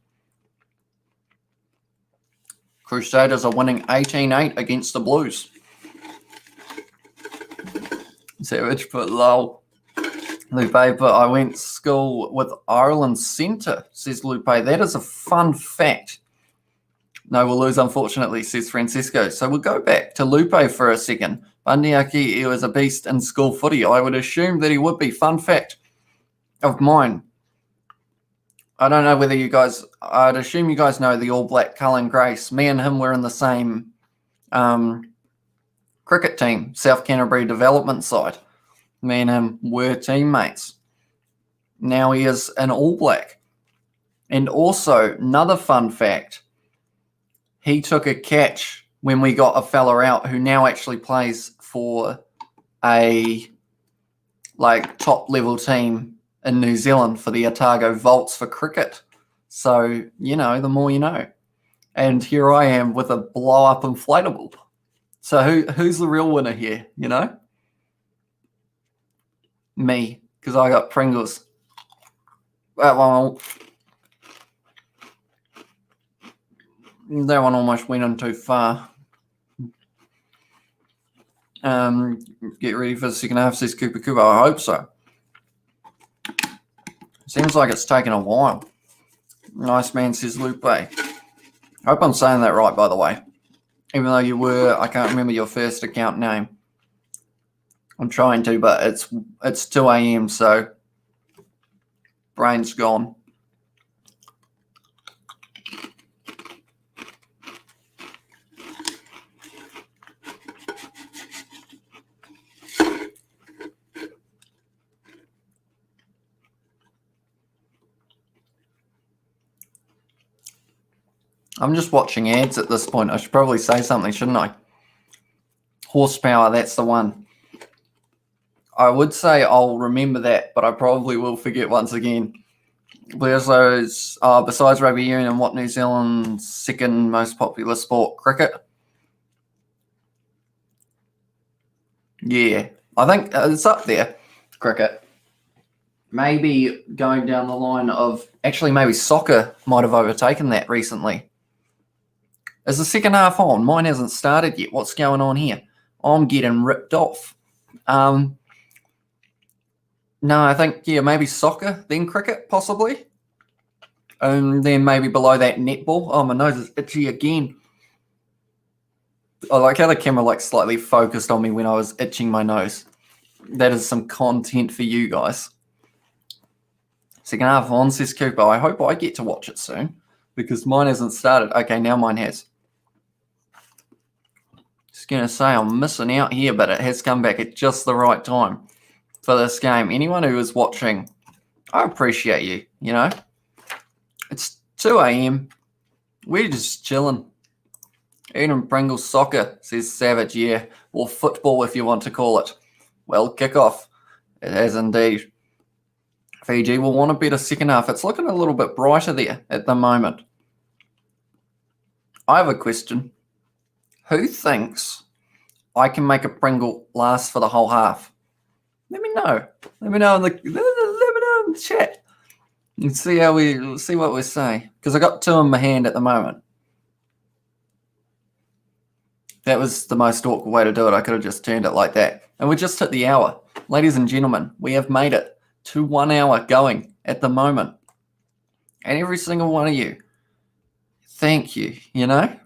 Crusaders are winning 18-8 against the Blues. Savage put lol. Lupe put, I went to school with Ireland Centre, says Lupe. That is a fun fact. No, we'll lose, unfortunately, says Francisco. So we'll go back to Lupe for a second. Bandiaki, he was a beast in school footy. I would assume that he would be. Fun fact of mine. I don't know whether you guys, I'd assume you guys know the All Black Cullen Grace. Me and him were in the same cricket team, South Canterbury development side. Me and him were teammates. Now he is an All Black. And also, another fun fact, he took a catch when we got a fella out who now actually plays for a top level team in New Zealand for the Otago Volts for cricket. So, the more you know. And here I am with a blow up inflatable. So who's the real winner here, Me, because I got Pringles. That one almost went in too far. Get ready for the second half, says Cooper Cooper. I hope so. Seems like it's taken a while. Nice man, says Lupe. I hope I'm saying that right, by the way. Even though you were, I can't remember your first account name. I'm trying to, but it's 2 a.m., so brain's gone. I'm just watching ads at this point. I should probably say something, shouldn't I? Horsepower, that's the one. I would say I'll remember that, but I probably will forget once again. Besides rugby union, what New Zealand's second most popular sport? Cricket? Yeah, I think it's up there, cricket. Maybe going down the line of, actually maybe soccer might have overtaken that recently. Is the second half on? Mine hasn't started yet. What's going on here? I'm getting ripped off. No, I think, maybe soccer, then cricket, possibly. And then maybe below that, netball. Oh, my nose is itchy again. I like how the camera slightly focused on me when I was itching my nose. That is some content for you guys. Second half on, says Cooper. I hope I get to watch it soon because mine hasn't started. Okay, now mine has. Just going to say I'm missing out here, but it has come back at just the right time for this game. Anyone who is watching, I appreciate you, It's 2 a.m. We're just chilling. Eating Pringles soccer, says Savage, yeah. Or football if you want to call it. Well, kickoff. It has indeed. Fiji will want a better second half. It's looking a little bit brighter there at the moment. I have a question. Who thinks I can make a Pringle last for the whole half? Let me know. Let me know in the chat. Let's see what we say. Because I got 2 in my hand at the moment. That was the most awkward way to do it. I could have just turned it like that. And we just hit the hour. Ladies and gentlemen, we have made it to 1 hour going at the moment. And every single one of you, thank you, you know?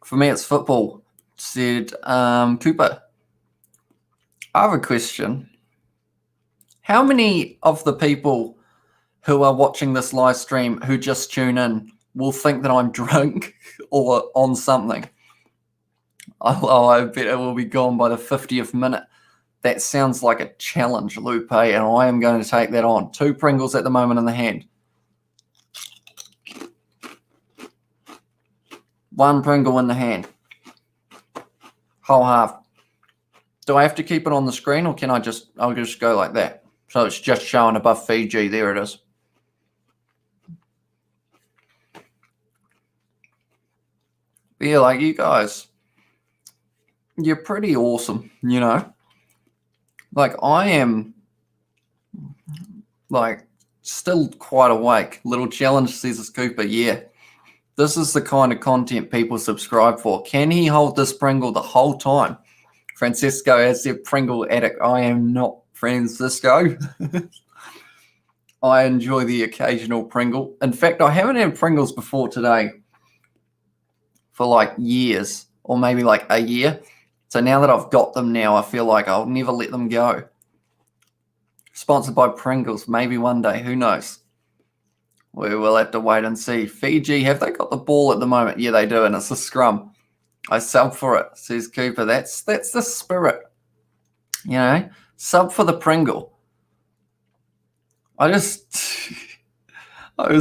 For me, it's football, said Cooper. I have a question. How many of the people who are watching this live stream who just tune in will think that I'm drunk or on something? Oh, I bet it will be gone by the 50th minute. That sounds like a challenge, Lupe, and I am going to take that on. 2 Pringles at the moment in the hand. 1 Pringle in the hand. Whole half. Do I have to keep it on the screen, or can I'll just go like that? So it's just showing above Fiji. There it is. But yeah, like you guys, you're pretty awesome, you know? Like I am like still quite awake. Little challenge, says Cooper. Yeah. This is the kind of content people subscribe for. Can he hold this Pringle the whole time? Francisco has their Pringle addict. I am not Francisco. I enjoy the occasional Pringle. In fact, I haven't had Pringles before today for like years, or maybe like a year. So now that I've got them now, I feel like I'll never let them go. Sponsored by Pringles, maybe one day. Who knows? We will have to wait and see. Fiji, have they got the ball at the moment? Yeah, they do, and it's a scrum. I sub for it, says Cooper. That's the spirit. You know, sub for the Pringle. I was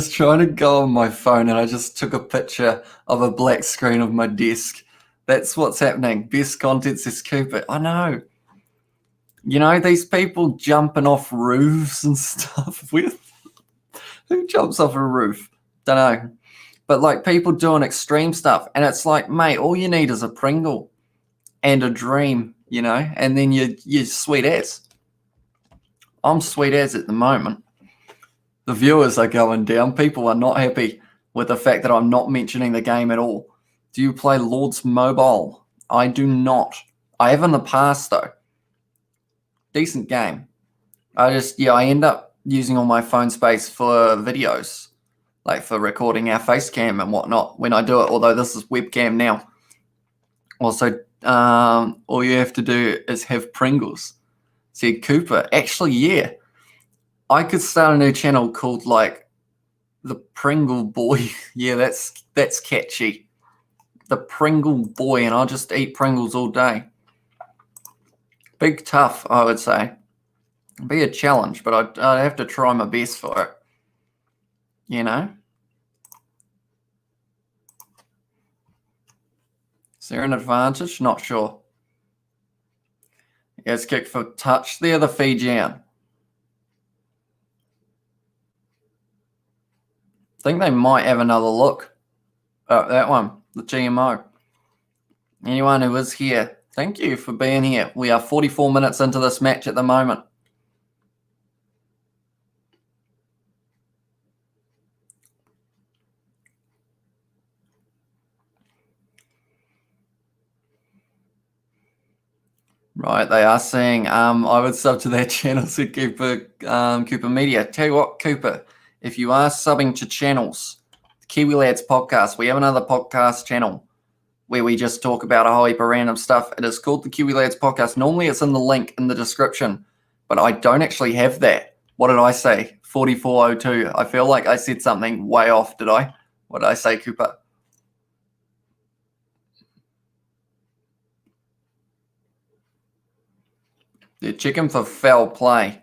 trying to go on my phone and I just took a picture of a black screen of my desk. That's what's happening. Best content, says Cooper. I know. You know, these people jumping off roofs and stuff. Who jumps off a roof? Don't know. But like people doing extreme stuff. And it's like, mate, all you need is a Pringle and a dream, you know, and then you're sweet as. I'm sweet as at the moment. The viewers are going down. People are not happy with the fact that I'm not mentioning the game at all. Do you play Lords Mobile? I do not. I have in the past, though. Decent game. I end up using all my phone space for videos, like for recording our face cam and whatnot when I do it, although this is webcam now. Also, all you have to do is have Pringles, said Cooper. Actually, yeah. I could start a new channel called like the Pringle Boy. Yeah, that's catchy. The Pringle Boy, and I'll just eat Pringles all day. Big tough, I would say. Be a challenge, but I'd have to try my best for it. You know? Is there an advantage? Not sure. Yes, kick for touch there, the Fijian. I think they might have another look. Oh, that one, the GMO. Anyone who is here, thank you for being here. We are 44 minutes into this match at the moment. Right, they are saying I would sub to their channel, said Cooper Media. Tell you what, Cooper, if you are subbing to channels, the Kiwi Lads podcast, we have another podcast channel where we just talk about a whole heap of random stuff. It is called the Kiwi Lads podcast. Normally it's in the link in the description, but I don't actually have that. What did I say? 4402. I feel like I said something way off, did I? What did I say, Cooper? The chicken for foul play.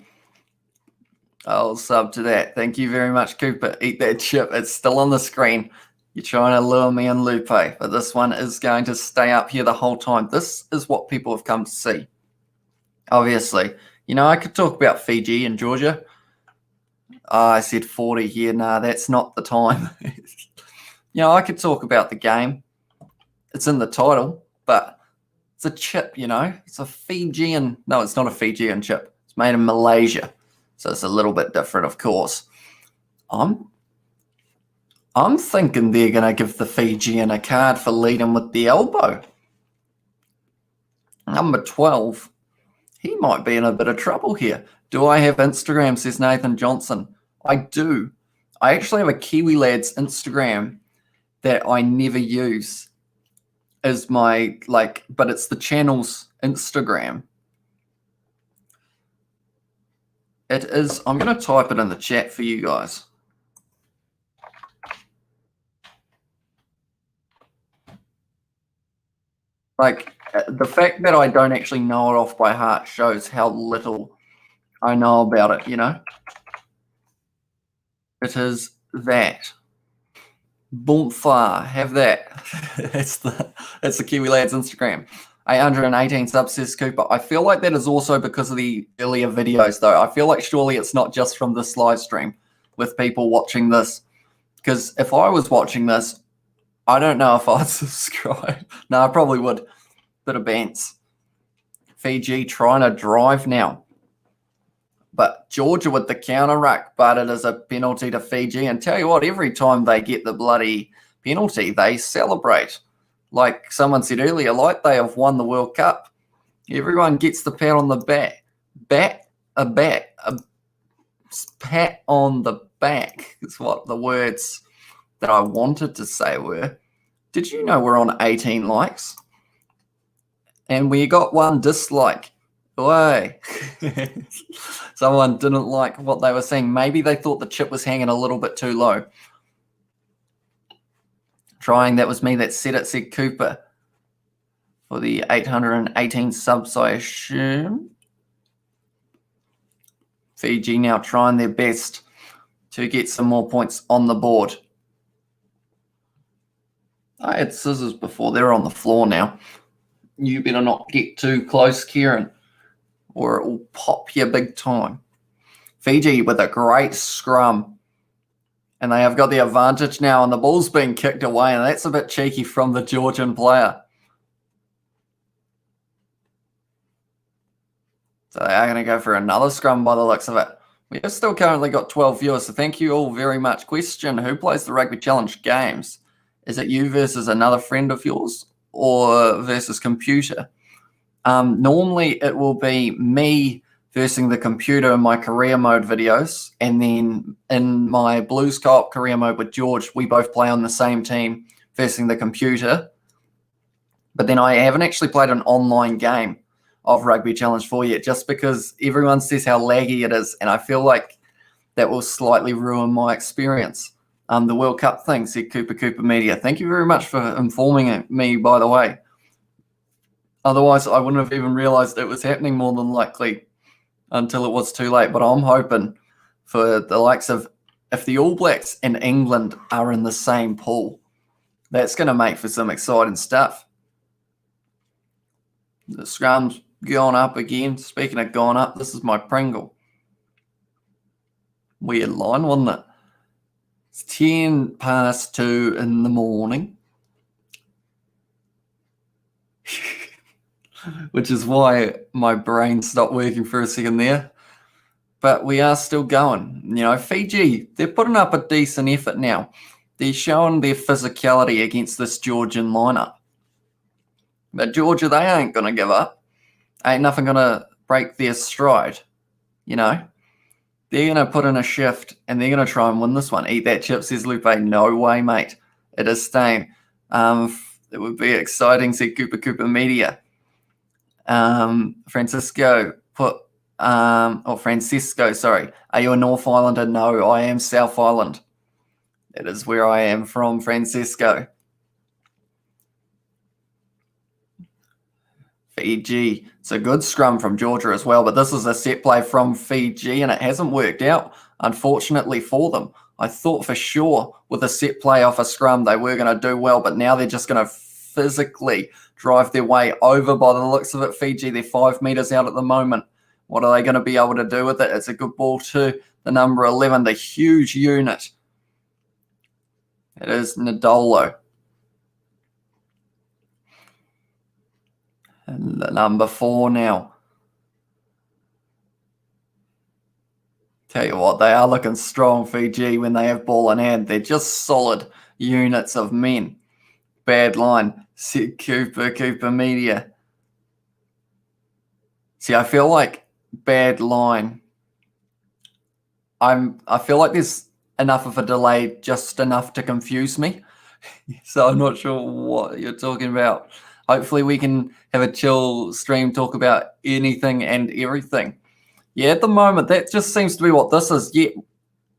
I'll sub to that. Thank you very much, Cooper. Eat that chip. It's still on the screen. You're trying to lure me and Lupe, but this one is going to stay up here the whole time. This is what people have come to see. Obviously. You know, I could talk about Fiji and Georgia. I said 40 here. Nah, that's not the time. You know, I could talk about the game. It's in the title, but it's a chip, you know. It's a Fijian. No, it's not a Fijian chip. It's made in Malaysia. So it's a little bit different, of course. I'm thinking they're going to give the Fijian a card for leading with the elbow. Number 12. He might be in a bit of trouble here. Do I have Instagram, says Nathan Johnson. I do. I actually have a Kiwi Lads Instagram that I never use as my, but it's the channel's Instagram. It is, I'm going to type it in the chat for you guys. The fact that I don't actually know it off by heart shows how little I know about it, you know? It is that. Boomfa, have that. It's the Kiwi Lads Instagram. 818 subs, says Cooper. I feel like that is also because of the earlier videos, though. I feel like surely it's not just from this live stream with people watching this. Because if I was watching this, I don't know if I'd subscribe. No, I probably would. Bit of bants. Fiji trying to drive now. But Georgia with the counter ruck, but it is a penalty to Fiji. And tell you what, every time they get the bloody penalty, they celebrate. Like someone said earlier, like they have won the World Cup. Everyone gets the pat on the back. A pat on the back is what the words that I wanted to say were. Did you know we're on 18 likes? And we got one dislike. Way. Someone didn't like what they were saying. Maybe they thought the chip was hanging a little bit too low. Trying, that was me that said it, said Cooper. For the 818 subs, I assume. Fiji now trying their best to get some more points on the board. I had scissors before. They're on the floor now. You better not get too close, Kieran, or it will pop you big time. Fiji with a great scrum. And they have got the advantage now, and the ball's being kicked away, and that's a bit cheeky from the Georgian player. So they are going to go for another scrum by the looks of it. We have still currently got 12 viewers, so thank you all very much. Question, who plays the Rugby Challenge games? Is it you versus another friend of yours or versus computer? Normally it will be me versus the computer in my career mode videos, and then in my Blues Co-op career mode with George, we both play on the same team versus the computer. But then I haven't actually played an online game of Rugby Challenge 4 yet, just because everyone says how laggy it is, and I feel like that will slightly ruin my experience. The World Cup thing, said Cooper Media. Thank you very much for informing me, by the way. Otherwise, I wouldn't have even realized it was happening more than likely until it was too late. But I'm hoping for the likes of, if the All Blacks and England are in the same pool, that's going to make for some exciting stuff. The scrum's gone up again. Speaking of gone up, this is my Pringle. Weird line, wasn't it? It's 10 past 2 in the morning. Which is why my brain stopped working for a second there. But we are still going. You know, Fiji, they're putting up a decent effort now. They're showing their physicality against this Georgian lineup. But Georgia, they ain't going to give up. Ain't nothing going to break their stride, you know. They're going to put in a shift, and they're going to try and win this one. Eat that chip, says Lupe. No way, mate. It is staying. It would be exciting, said Cooper Media. Francisco, sorry. Are you a North Islander? No, I am South Island. That is where I am from, Francisco. Fiji. It's a good scrum from Georgia as well, but this is a set play from Fiji, and it hasn't worked out, unfortunately, for them. I thought for sure with a set play off a scrum they were going to do well, but now they're just going to physically drive their way over by the looks of it. Fiji, they're 5 meters out at the moment. What are they going to be able to do with it? It's a good ball to the number 11, the huge unit. It is Nadolo. And the number 4 now. Tell you what, they are looking strong, Fiji, when they have ball in hand. They're just solid units of men. Bad line. See, Cooper Media. See, I feel like bad line. I feel like there's enough of a delay, just enough to confuse me. So I'm not sure what you're talking about. Hopefully we can have a chill stream, talk about anything and everything. Yeah, at the moment, that just seems to be what this is. Yeah,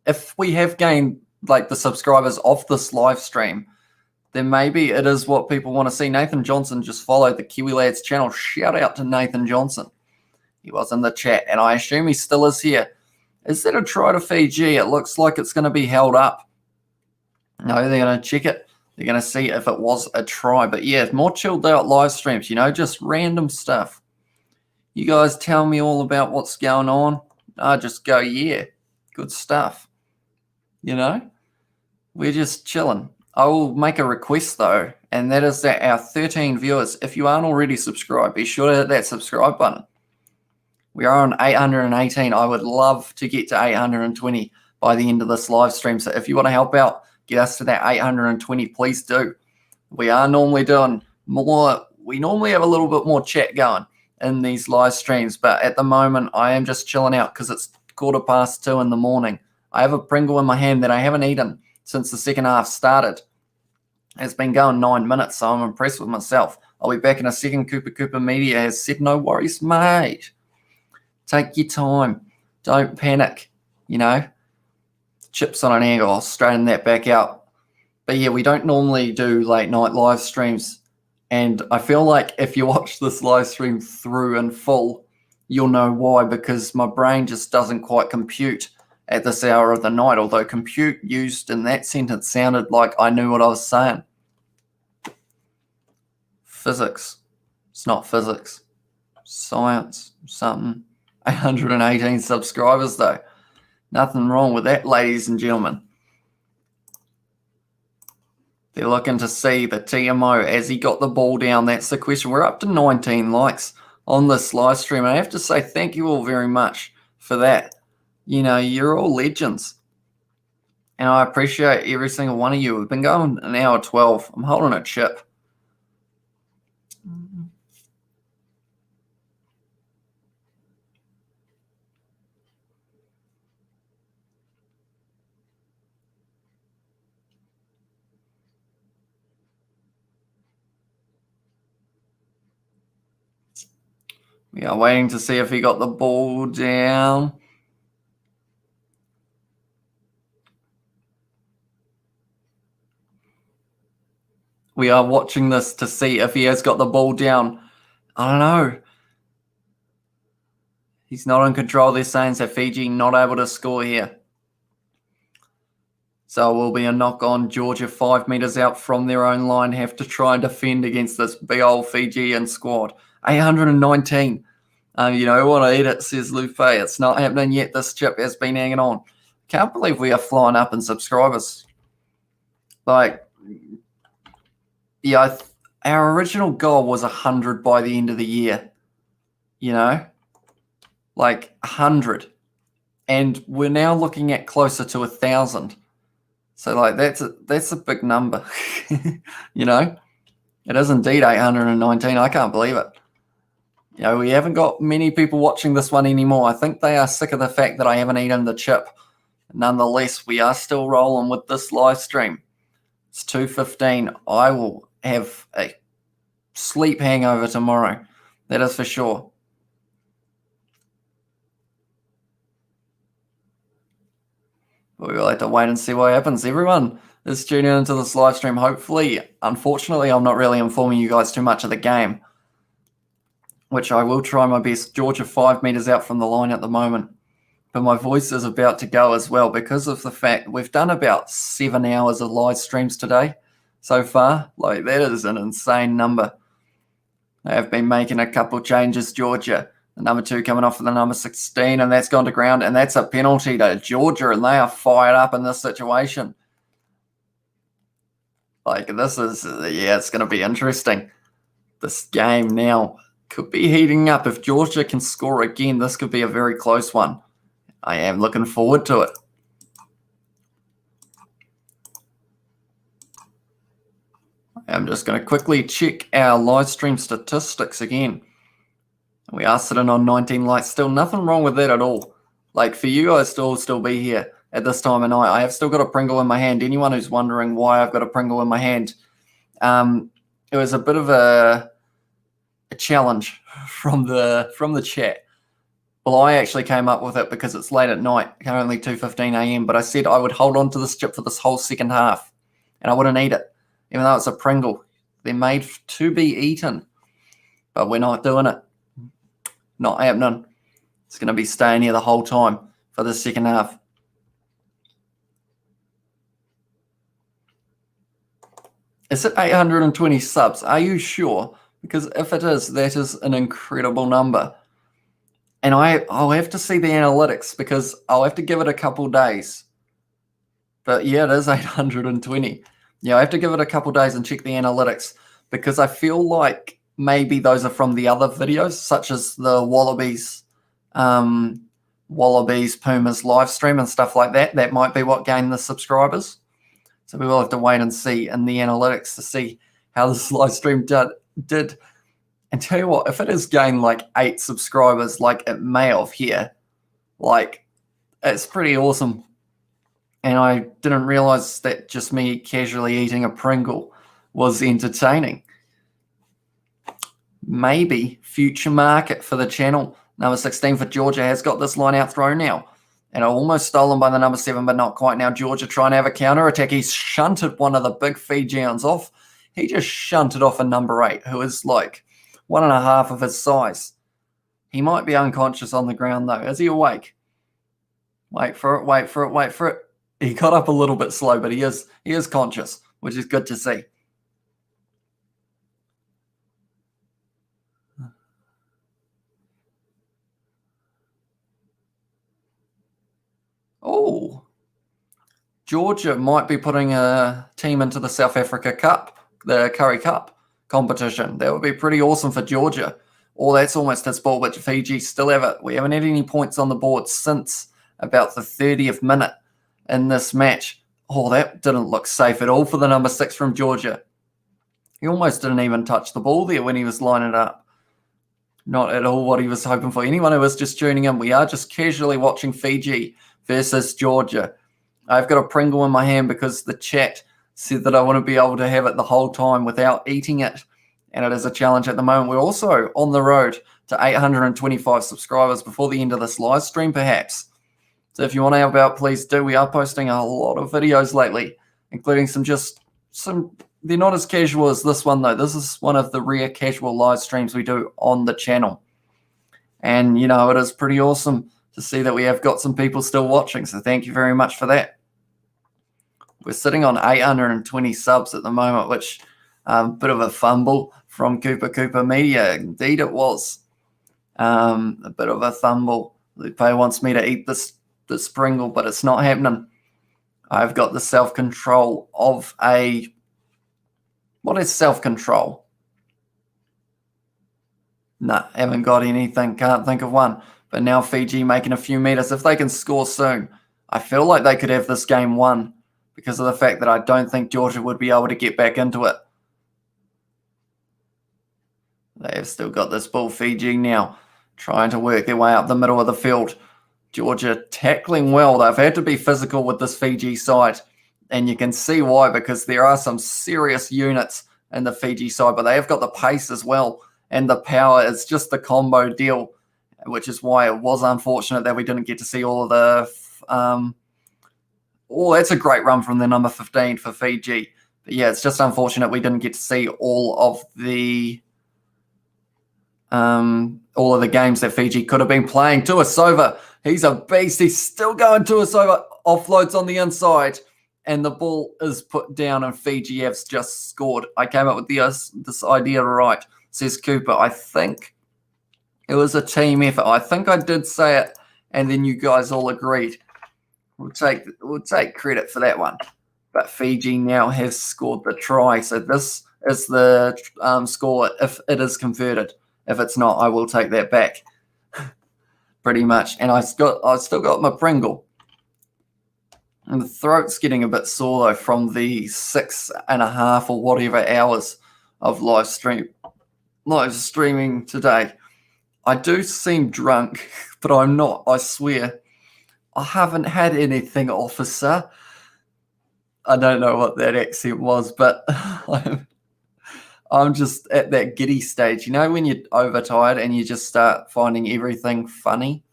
if we have gained like the subscribers off this live stream, then maybe it is what people want to see. Nathan Johnson just followed the Kiwi Lads channel. Shout out to Nathan Johnson. He was in the chat, and I assume he still is here. Is that a try to Fiji? It looks like it's going to be held up. No, they're going to check it. They're going to see if it was a try. But yeah, more chilled out live streams, just random stuff. You guys tell me all about what's going on. I just go, yeah, good stuff. We're just chilling. I will make a request though, and that is that our 13 viewers, if you aren't already subscribed, be sure to hit that subscribe button. We are on 818. I would love to get to 820 by the end of this live stream. So if you want to help out, get us to that 820, please do. We are normally doing more. We normally have a little bit more chat going in these live streams, but at the moment I am just chilling out because it's 2:15 in the morning. I have a Pringle in my hand that I haven't eaten since the second half started. It's been going 9 minutes, so I'm impressed with myself. I'll be back in a second. Cooper Media has said, no worries, mate. Take your time. Don't panic, Chips on an egg, I'll straighten that back out. But yeah, we don't normally do late night live streams. And I feel like if you watch this live stream through in full, you'll know why, because my brain just doesn't quite compute at this hour of the night, although compute used in that sentence sounded like I knew what I was saying. Physics. It's not physics. Science. Something. 818 subscribers, though. Nothing wrong with that, ladies and gentlemen. They're looking to see the TMO as he got the ball down. That's the question. We're up to 19 likes on this live stream. I have to say thank you all very much for that. You're all legends. And I appreciate every single one of you. We've been going an hour 12. I'm holding a chip. We are waiting to see if he got the ball down. We are watching this to see if he has got the ball down. I don't know. He's not in control. They're saying so. Fiji not able to score here. So it will be a knock on. Georgia 5 meters out from their own line. Have to try and defend against this big old Fijian squad. 819. Want to eat it, says Lupe. It's not happening yet. This chip has been hanging on. Can't believe we are flying up in subscribers. Our original goal was 100 by the end of the year. 100. And we're now looking at closer to 1,000. So that's a big number. It is indeed 819. I can't believe it. We haven't got many people watching this one anymore. I think they are sick of the fact that I haven't eaten the chip. Nonetheless, we are still rolling with this live stream. It's 2:15. I will have a sleep hangover tomorrow. That is for sure. But we'll have to wait and see what happens. Everyone is tuning into this live stream. Hopefully, unfortunately, I'm not really informing you guys too much of the game, which I will try my best. Georgia 5 meters out from the line at the moment. But my voice is about to go as well because of the fact we've done about 7 hours of live streams today so far. That is an insane number. They have been making a couple changes, Georgia. The number 2 coming off for the number 16, and that's gone to ground, and that's a penalty to Georgia, and they are fired up in this situation. It's going to be interesting. This game now could be heating up. If Georgia can score again, this could be a very close one. I am looking forward to it. I'm just going to quickly check our live stream statistics again. We are sitting on 19 likes. Still nothing wrong with that at all. Like, for you guys to still be here at this time of night, I have still got a Pringle in my hand. Anyone who's wondering why I've got a Pringle in my hand, it was a bit of a challenge from the chat. Well, I actually came up with it because it's late at night, currently 2:15 a.m., but I said I would hold on to this chip for this whole second half, and I wouldn't eat it, even though it's a Pringle. They're made to be eaten, but we're not doing it. Not happening. It's going to be staying here the whole time for the second half. Is it 820 subs? Are you sure? Because if it is, that is an incredible number. And I'll have to see the analytics because I'll have to give it a couple days. But yeah, it is 820. Yeah, I have to give it a couple days and check the analytics because I feel like maybe those are from the other videos, such as the Wallabies, Pumas live stream and stuff like that. That might be what gained the subscribers. So we will have to wait and see in the analytics to see how this live stream did. And tell you what, if it has gained like 8 subscribers, like it may have here, like it's pretty awesome. And I didn't realize that just me casually eating a Pringle was entertaining. Maybe future market for the channel. Number 16 for Georgia has got this line out throw now. And almost stolen by the number 7, but not quite now. Georgia trying to have a counter attack. He's shunted one of the big Fijians off. He just shunted off a number 8, who is like 1.5 of his size. He might be unconscious on the ground, though. Is he awake? Wait for it, wait for it, wait for it. He got up a little bit slow, but he is conscious, which is good to see. Oh, Georgia might be putting a team into the South Africa Cup, the Curry Cup competition. That would be pretty awesome for Georgia. Oh, that's almost his ball, but Fiji still have it. We haven't had any points on the board since about the 30th minute in this match. Oh, that didn't look safe at all for the number 6 from Georgia. He almost didn't even touch the ball there when he was lining it up. Not at all what he was hoping for. Anyone who was just tuning in, we are just casually watching Fiji versus Georgia. I've got a Pringle in my hand because the chat said that I want to be able to have it the whole time without eating it. And it is a challenge at the moment. We're also on the road to 825 subscribers before the end of this live stream, perhaps. So if you want to help out, please do. We are posting a lot of videos lately, including some. They're not as casual as this one, though. This is one of the rare casual live streams we do on the channel. And, you know, it is pretty awesome to see that we have got some people still watching. So thank you very much for that. We're sitting on 820 subs at the moment, which a bit of a fumble from Cooper Media. Indeed it was. A bit of a fumble. Lupe wants me to eat this Pringle, but it's not happening. I've got the self-control of a... What is self-control? Nah, haven't got anything. Can't think of one. But now Fiji making a few meters. If they can score soon, I feel like they could have this game won because of the fact that I don't think Georgia would be able to get back into it. They have still got this ball. Fiji now trying to work their way up the middle of the field. Georgia tackling well. They've had to be physical with this Fiji side. And you can see why, because there are some serious units in the Fiji side, but they have got the pace as well. And the power is just the combo deal, which is why it was unfortunate that we didn't get to see all of the... that's a great run from the number 15 for Fiji. But yeah, it's just unfortunate we didn't get to see all of the games that Fiji could have been playing. Tuasova, he's a beast. He's still going. Tuasova offloads on the inside. And the ball is put down, and Fiji have just scored. I came up with this idea right, says Cooper. I think it was a team effort. I think I did say it, and then you guys all agreed. We'll take credit for that one. But Fiji now has scored the try. So this is the score if it is converted. If it's not, I will take that back. pretty much. And I still got my Pringle. And the throat's getting a bit sore though from the 6.5 or whatever hours of live streaming today. I do seem drunk, but I'm not, I swear. I haven't had anything, officer. I don't know what that accent was, but I'm just at that giddy stage. You know when you're overtired and you just start finding everything funny?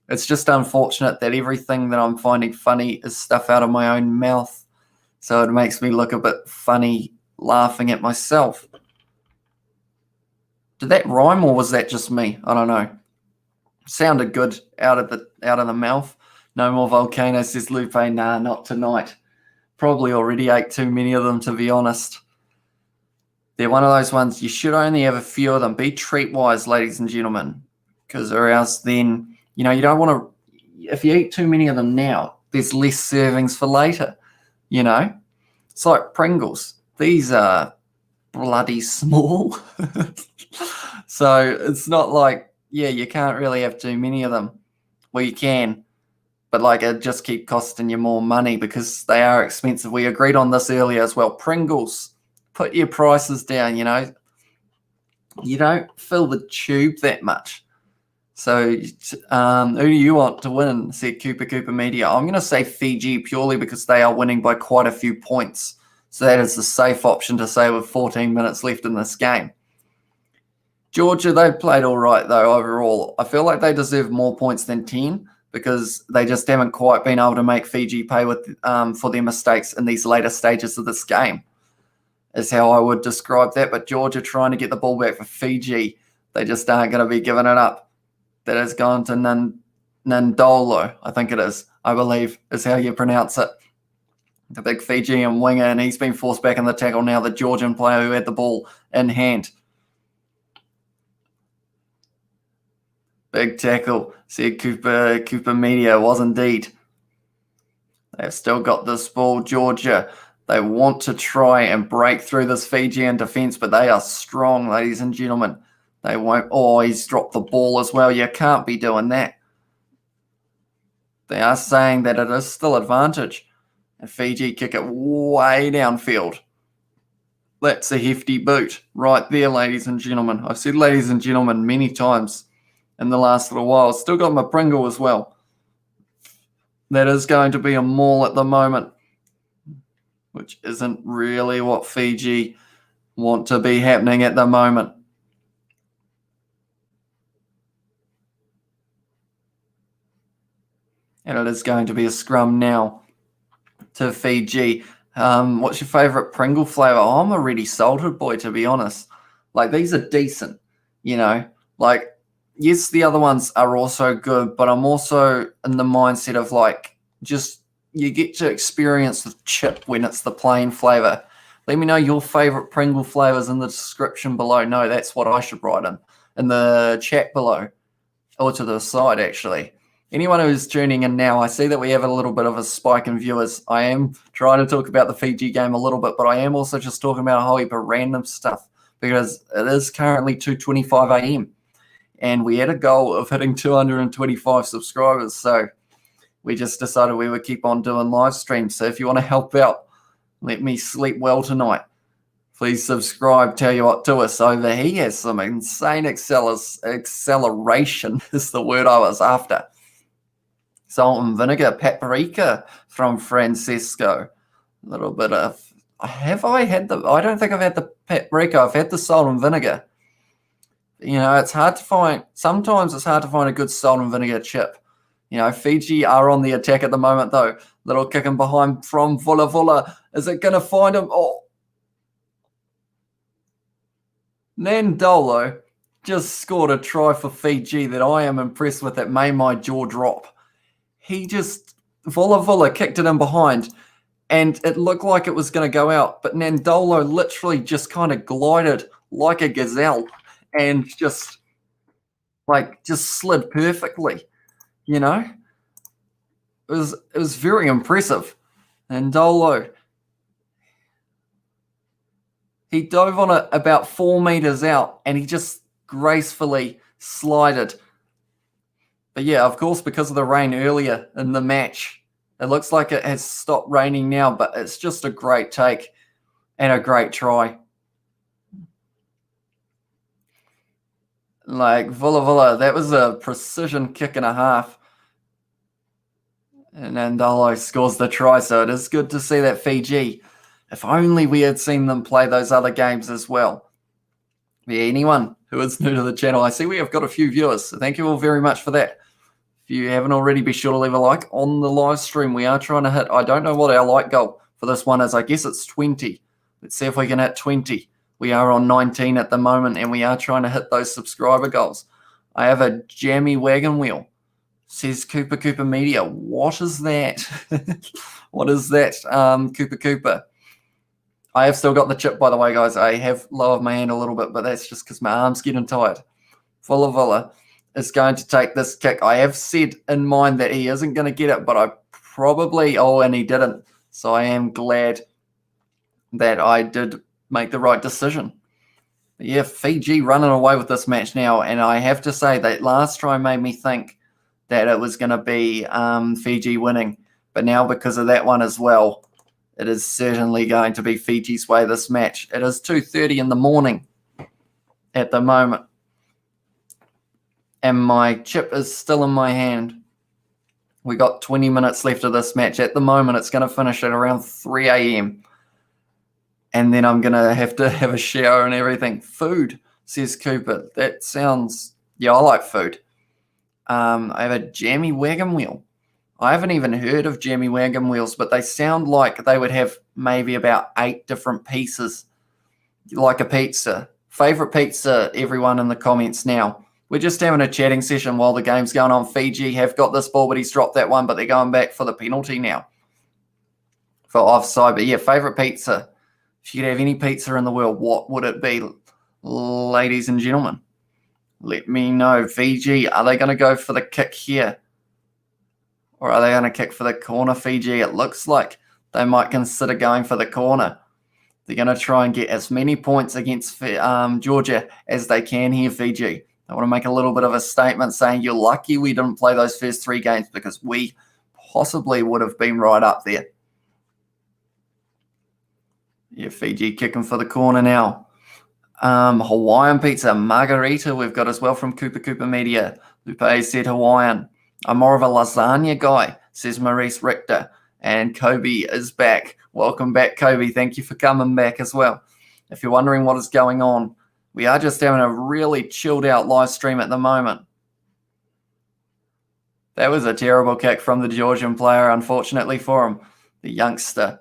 It's just unfortunate that everything that I'm finding funny is stuff out of my own mouth. So it makes me look a bit funny laughing at myself. Did that rhyme or was that just me? I don't know. Sounded good out of the mouth. No more volcanoes, says Lupe. Nah, not tonight. Probably already ate too many of them, to be honest. They're one of those ones, you should only have a few of them. Be treat-wise, ladies and gentlemen, because or else then, you don't want to, if you eat too many of them now, there's less servings for later, It's like Pringles. These are bloody small. So it's not like, you can't really have too many of them. Well, you can, but it just keep costing you more money because they are expensive. We agreed on this earlier as well. Pringles, put your prices down, You don't fill the tube that much. So who do you want to win, said Cooper Media? I'm going to say Fiji purely because they are winning by quite a few points. So that is the safe option to say with 14 minutes left in this game. Georgia, they've played all right, though, overall. I feel like they deserve more points than 10 because they just haven't quite been able to make Fiji pay for their mistakes in these later stages of this game, is how I would describe that. But Georgia trying to get the ball back for Fiji, they just aren't going to be giving it up. That has gone to Nandolo, I think it is, I believe, is how you pronounce it. The big Fijian winger, and he's been forced back in the tackle now, the Georgian player who had the ball in hand. Big tackle, said Cooper Media, was indeed. They've still got this ball, Georgia. They want to try and break through this Fijian defence, but they are strong, ladies and gentlemen. They won't. Oh, he's dropped the ball as well. You can't be doing that. They are saying that it is still advantage. And Fiji kick it way downfield. That's a hefty boot right there, ladies and gentlemen. I've said ladies and gentlemen many times in the last little while. Still got my Pringle as well. That is going to be a maul at the moment, which isn't really what Fiji want to be happening at the moment. And it is going to be a scrum now to Fiji. What's your favourite Pringle flavour? Oh, I'm a really salted boy, to be honest. These are decent, yes, the other ones are also good, but I'm also in the mindset of just you get to experience the chip when it's the plain flavour. Let me know your favourite Pringle flavours in the description below. No, that's what I should write in the chat below, or to the side, actually. Anyone who's tuning in now, I see that we have a little bit of a spike in viewers. I am trying to talk about the Fiji game a little bit, but I am also just talking about a whole heap of random stuff because it is currently 2:25 a.m. and we had a goal of hitting 225 subscribers. So we just decided we would keep on doing live streams. So if you want to help out, let me sleep well tonight, please subscribe. Tell you what, to us over. He has some insane acceleration is the word I was after. Salt and vinegar, paprika from Francesco. A little bit of, I don't think I've had the paprika. I've had the salt and vinegar. It's hard to find, sometimes it's hard to find a good salt and vinegar chip. Fiji are on the attack at the moment, though. Little kicking behind from Vula. Is it going to find him? Oh. Nandolo just scored a try for Fiji that I am impressed with. That made my jaw drop. He just, Vula kicked it in behind, and it looked like it was going to go out, but Nandolo literally just kind of glided like a gazelle and just slid perfectly, It was very impressive. Nandolo, he dove on it about 4 meters out, and he just gracefully slided But yeah, of course, because of the rain earlier in the match, it looks like it has stopped raining now, but it's just a great take and a great try. Like, Vula, that was a precision kick and a half. And Nandolo scores the try, so it is good to see that Fiji. If only we had seen them play those other games as well. Yeah, anyone who is new to the channel, I see we have got a few viewers, so thank you all very much for that. If you haven't already, be sure to leave a like on the live stream. We are trying to hit, I don't know what our like goal for this one is. I guess it's 20. Let's see if we can hit 20. We are on 19 at the moment, and we are trying to hit those subscriber goals. I have a jammy wagon wheel, says Cooper Media. What is that? What is that, Cooper? I have still got the chip, by the way, guys. I have lowered my hand a little bit, but that's just because my arm's getting tired. Villa is going to take this kick. I have said in mind that he isn't going to get it, but I probably, and he didn't. So I am glad that I did make the right decision. But yeah, Fiji running away with this match now, and I have to say that last try made me think that it was going to be Fiji winning. But now because of that one as well, it is certainly going to be Fiji's way this match. It is 2:30 in the morning at the moment. And my chip is still in my hand. We got 20 minutes left of this match. At the moment, it's going to finish at around 3 a.m. And then I'm going to have a shower and everything. Food, says Cooper. That sounds, yeah, I like food. I have a jammy wagon wheel. I haven't even heard of jammy wagon wheels, but they sound like they would have maybe about 8 different pieces, like a pizza. Favorite pizza, everyone in the comments now. We're just having a chatting session while the game's going on. Fiji have got this ball, but he's dropped that one, but they're going back for the penalty now for offside. But yeah, favorite pizza. If you could have any pizza in the world, what would it be, ladies and gentlemen? Let me know. Fiji, are they going to go for the kick here? Or are they going to kick for the corner, Fiji? It looks like they might consider going for the corner. They're going to try and get as many points against Georgia as they can here, Fiji. I want to make a little bit of a statement saying you're lucky we didn't play those first 3 games because we possibly would have been right up there. Yeah, Fiji kicking for the corner now. Hawaiian pizza, margarita we've got as well from Cooper Media. Lupe said Hawaiian. I'm more of a lasagna guy, says Maurice Richter. And Kobe is back. Welcome back, Kobe. Thank you for coming back as well. If you're wondering what is going on, we are just having a really chilled out live stream at the moment. That was a terrible kick from the Georgian player, unfortunately for him. The youngster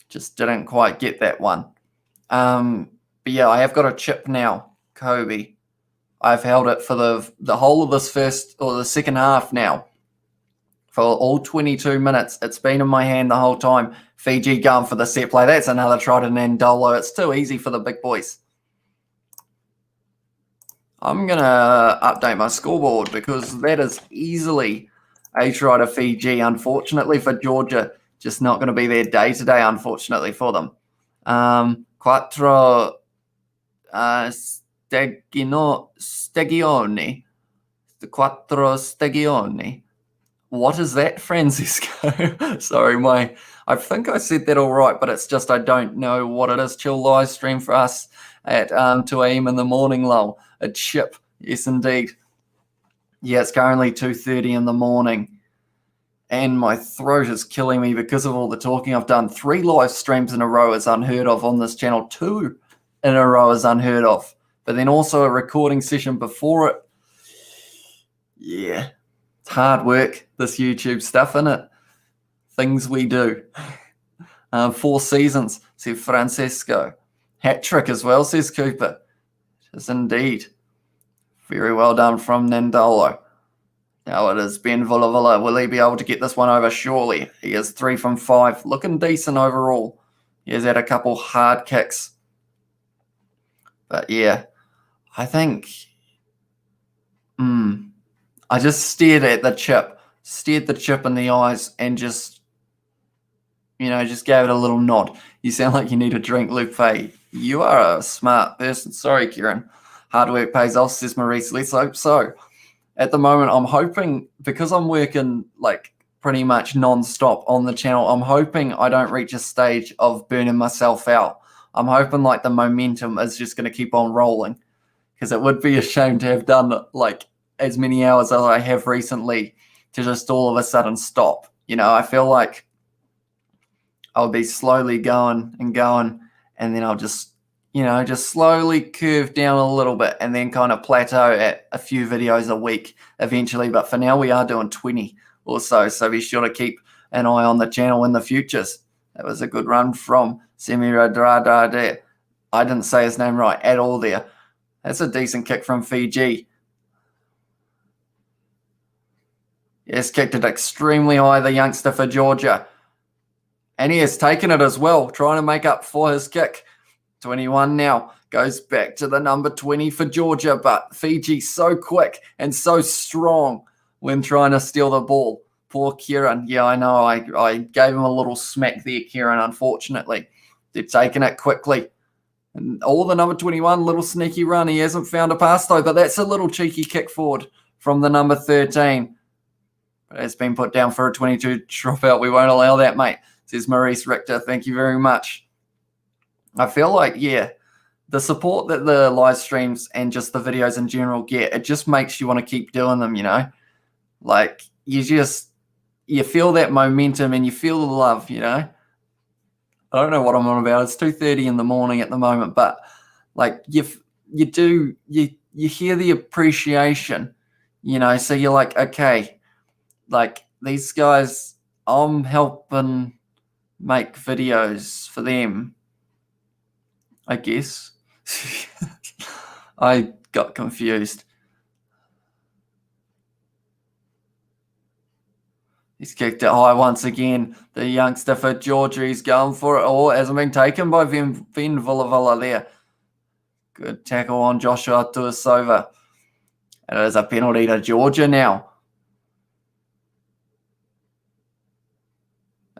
just didn't quite get that one. But yeah, I have got a chip now, Kobe. I've held it for the whole of this the second half now. For all 22 minutes, it's been in my hand the whole time. Fiji going for the set play. That's another try to Nandolo. It's too easy for the big boys. I'm going to update my scoreboard because that is easily a try to Fiji. Unfortunately for Georgia, just not going to be their day today, unfortunately for them. Quattro Stagioni. The Quattro Stagioni. What is that, Francisco? Sorry, I think I said that all right, but it's just I don't know what it is. Chill live stream for us at 2 a.m. in the morning, lol. A chip, yes indeed. Yeah, it's currently 2:30 in the morning, and my throat is killing me because of all the talking I've done. 3 live streams in a row is unheard of on this channel. 2 in a row is unheard of. But then also a recording session before it. Yeah, it's hard work, this YouTube stuff, innit? Things we do. 4 seasons, says Francesco. Hat trick as well, says Cooper. Yes, indeed. Very well done from Nandolo. Now it is Ben Villa. Will he be able to get this one over? Surely. He is 3 from 5. Looking decent overall. He has had a couple hard kicks. But yeah, I think... I just stared at the chip. Stared the chip in the eyes and just... just gave it a little nod. You sound like you need a drink, Lupe. You are a smart person. Sorry, Kieran. Hard work pays off, says Maurice. Let's hope so. at the moment, I'm hoping, because I'm working like pretty much non-stop on the channel, I'm hoping I don't reach a stage of burning myself out. I'm hoping like the momentum is just going to keep on rolling, because it would be a shame to have done like as many hours as I have recently to just all of a sudden stop. You know, I feel like I'll be slowly going and going, and then I'll just, you know, just slowly curve down a little bit and then kind of plateau at a few videos a week eventually. But for now, we are doing 20 or so. So be sure to keep an eye on the channel in the futures. That was a good run from Semiradradar there. I didn't say his name right at all there. That's a decent kick from Fiji. Yes, kicked it extremely high, the youngster for Georgia. And he has taken it as well, trying to make up for his kick. 21 now, goes back to the number 20 for Georgia, but Fiji so quick and so strong when trying to steal the ball. Poor Kieran. Yeah, I know, I gave him a little smack there, Kieran, unfortunately. They're taking it quickly. And all the number 21, little sneaky run. He hasn't found a pass though, but that's a little cheeky kick forward from the number 13. But it's been put down for a 22 dropout. We won't allow that, mate, says Maurice Richter. Thank you very much. I feel like, yeah, the support that the live streams and just the videos in general get, it just makes you want to keep doing them, you know? Like, you feel that momentum and you feel the love, you know? I don't know what I'm on about. It's 2:30 in the morning at the moment, but like you hear the appreciation, you know? So you're like, okay, like these guys, I'm helping make videos for them, I guess. I got confused. He's kicked it high once again. The youngster for Georgia, he's going for it. Oh, hasn't been taken by Vin Villavala there. Good tackle on Joshua Tuasova. And it is a penalty to Georgia now.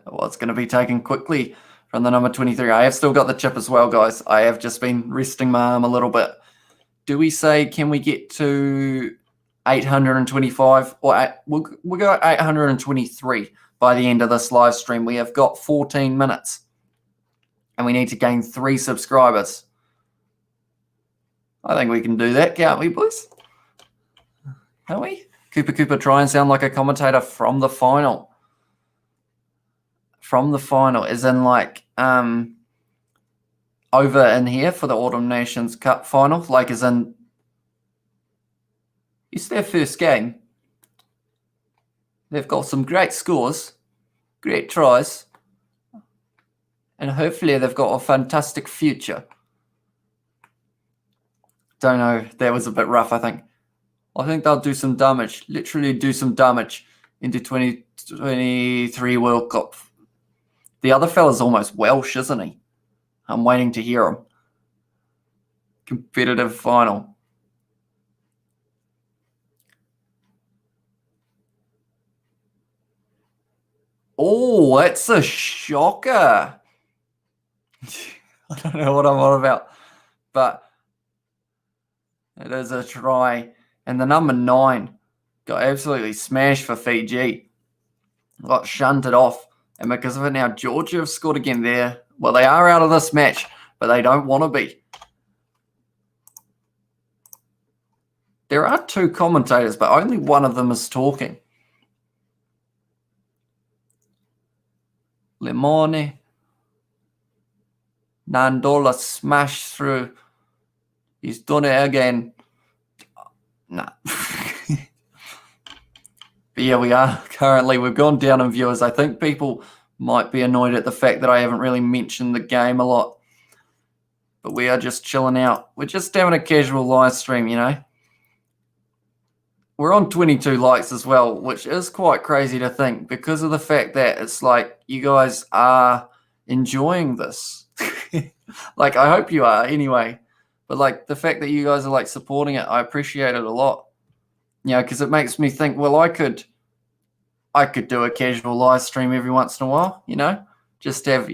Well, it's going to be taken quickly from the number 23. I have still got the chip as well, guys. I have just been resting my arm a little bit. Do we say, can we get to 825? Or we'll go 823 by the end of this live stream. We have got 14 minutes. And we need to gain 3 subscribers. I think we can do that, can't we, boys? Can't we? Cooper, try and sound like a commentator from the final. From the final, as in like over in here for the Autumn Nations Cup final, like as in it's their first game. They've got some great scores, great tries, and hopefully they've got a fantastic future. Don't know, that was a bit rough, I think. I think they'll do some damage, literally do some damage into 2023 World Cup. The other fella's almost Welsh, isn't he? I'm waiting to hear him. Competitive final. Oh, that's a shocker. I don't know what I'm on about, but it is a try. And the number 9 got absolutely smashed for Fiji. Got shunted off. And because of it now, Georgia have scored again there. Well, they are out of this match, but they don't want to be. There are 2 commentators, but only one of them is talking. Limone. Nandola smashed through. He's done it again. Nah. But yeah, we are currently, we've gone down in viewers. I think people might be annoyed at the fact that I haven't really mentioned the game a lot. But we are just chilling out. We're just having a casual live stream, you know. We're on 22 likes as well, which is quite crazy to think because of the fact that it's like you guys are enjoying this. Like, I hope you are anyway. But like the fact that you guys are like supporting it, I appreciate it a lot. You know, because it makes me think, well, I could do a casual live stream every once in a while, you know, just have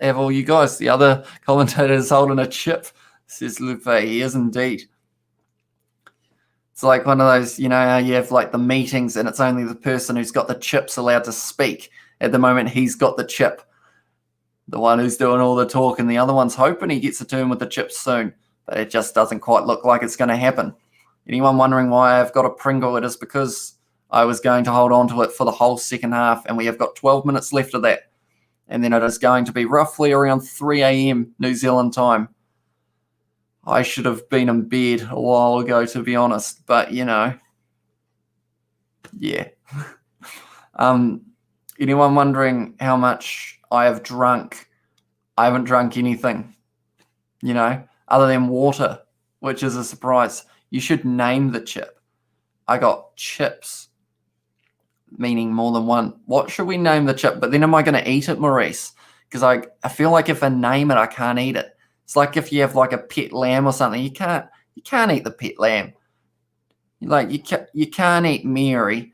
all you guys. The other commentator is holding a chip, says Lupe. He is indeed. It's like one of those, how you have like the meetings and it's only the person who's got the chips allowed to speak. At the moment, he's got the chip, the one who's doing all the talk, and the other one's hoping he gets a turn with the chips soon, but it just doesn't quite look like it's going to happen. Anyone wondering why I've got a Pringle? It is because I was going to hold on to it for the whole second half, and we have got 12 minutes left of that. And then it is going to be roughly around 3 a.m. New Zealand time. I should have been in bed a while ago, to be honest, but yeah. Anyone wondering how much I have drunk? I haven't drunk anything, other than water, which is a surprise. You should name the chip. I got chips, meaning more than one. What should we name the chip? But then am I going to eat it, Maurice? Because I feel like if I name it, I can't eat it. It's like if you have like a pet lamb or something, you can't eat the pet lamb. Like you can't eat Mary.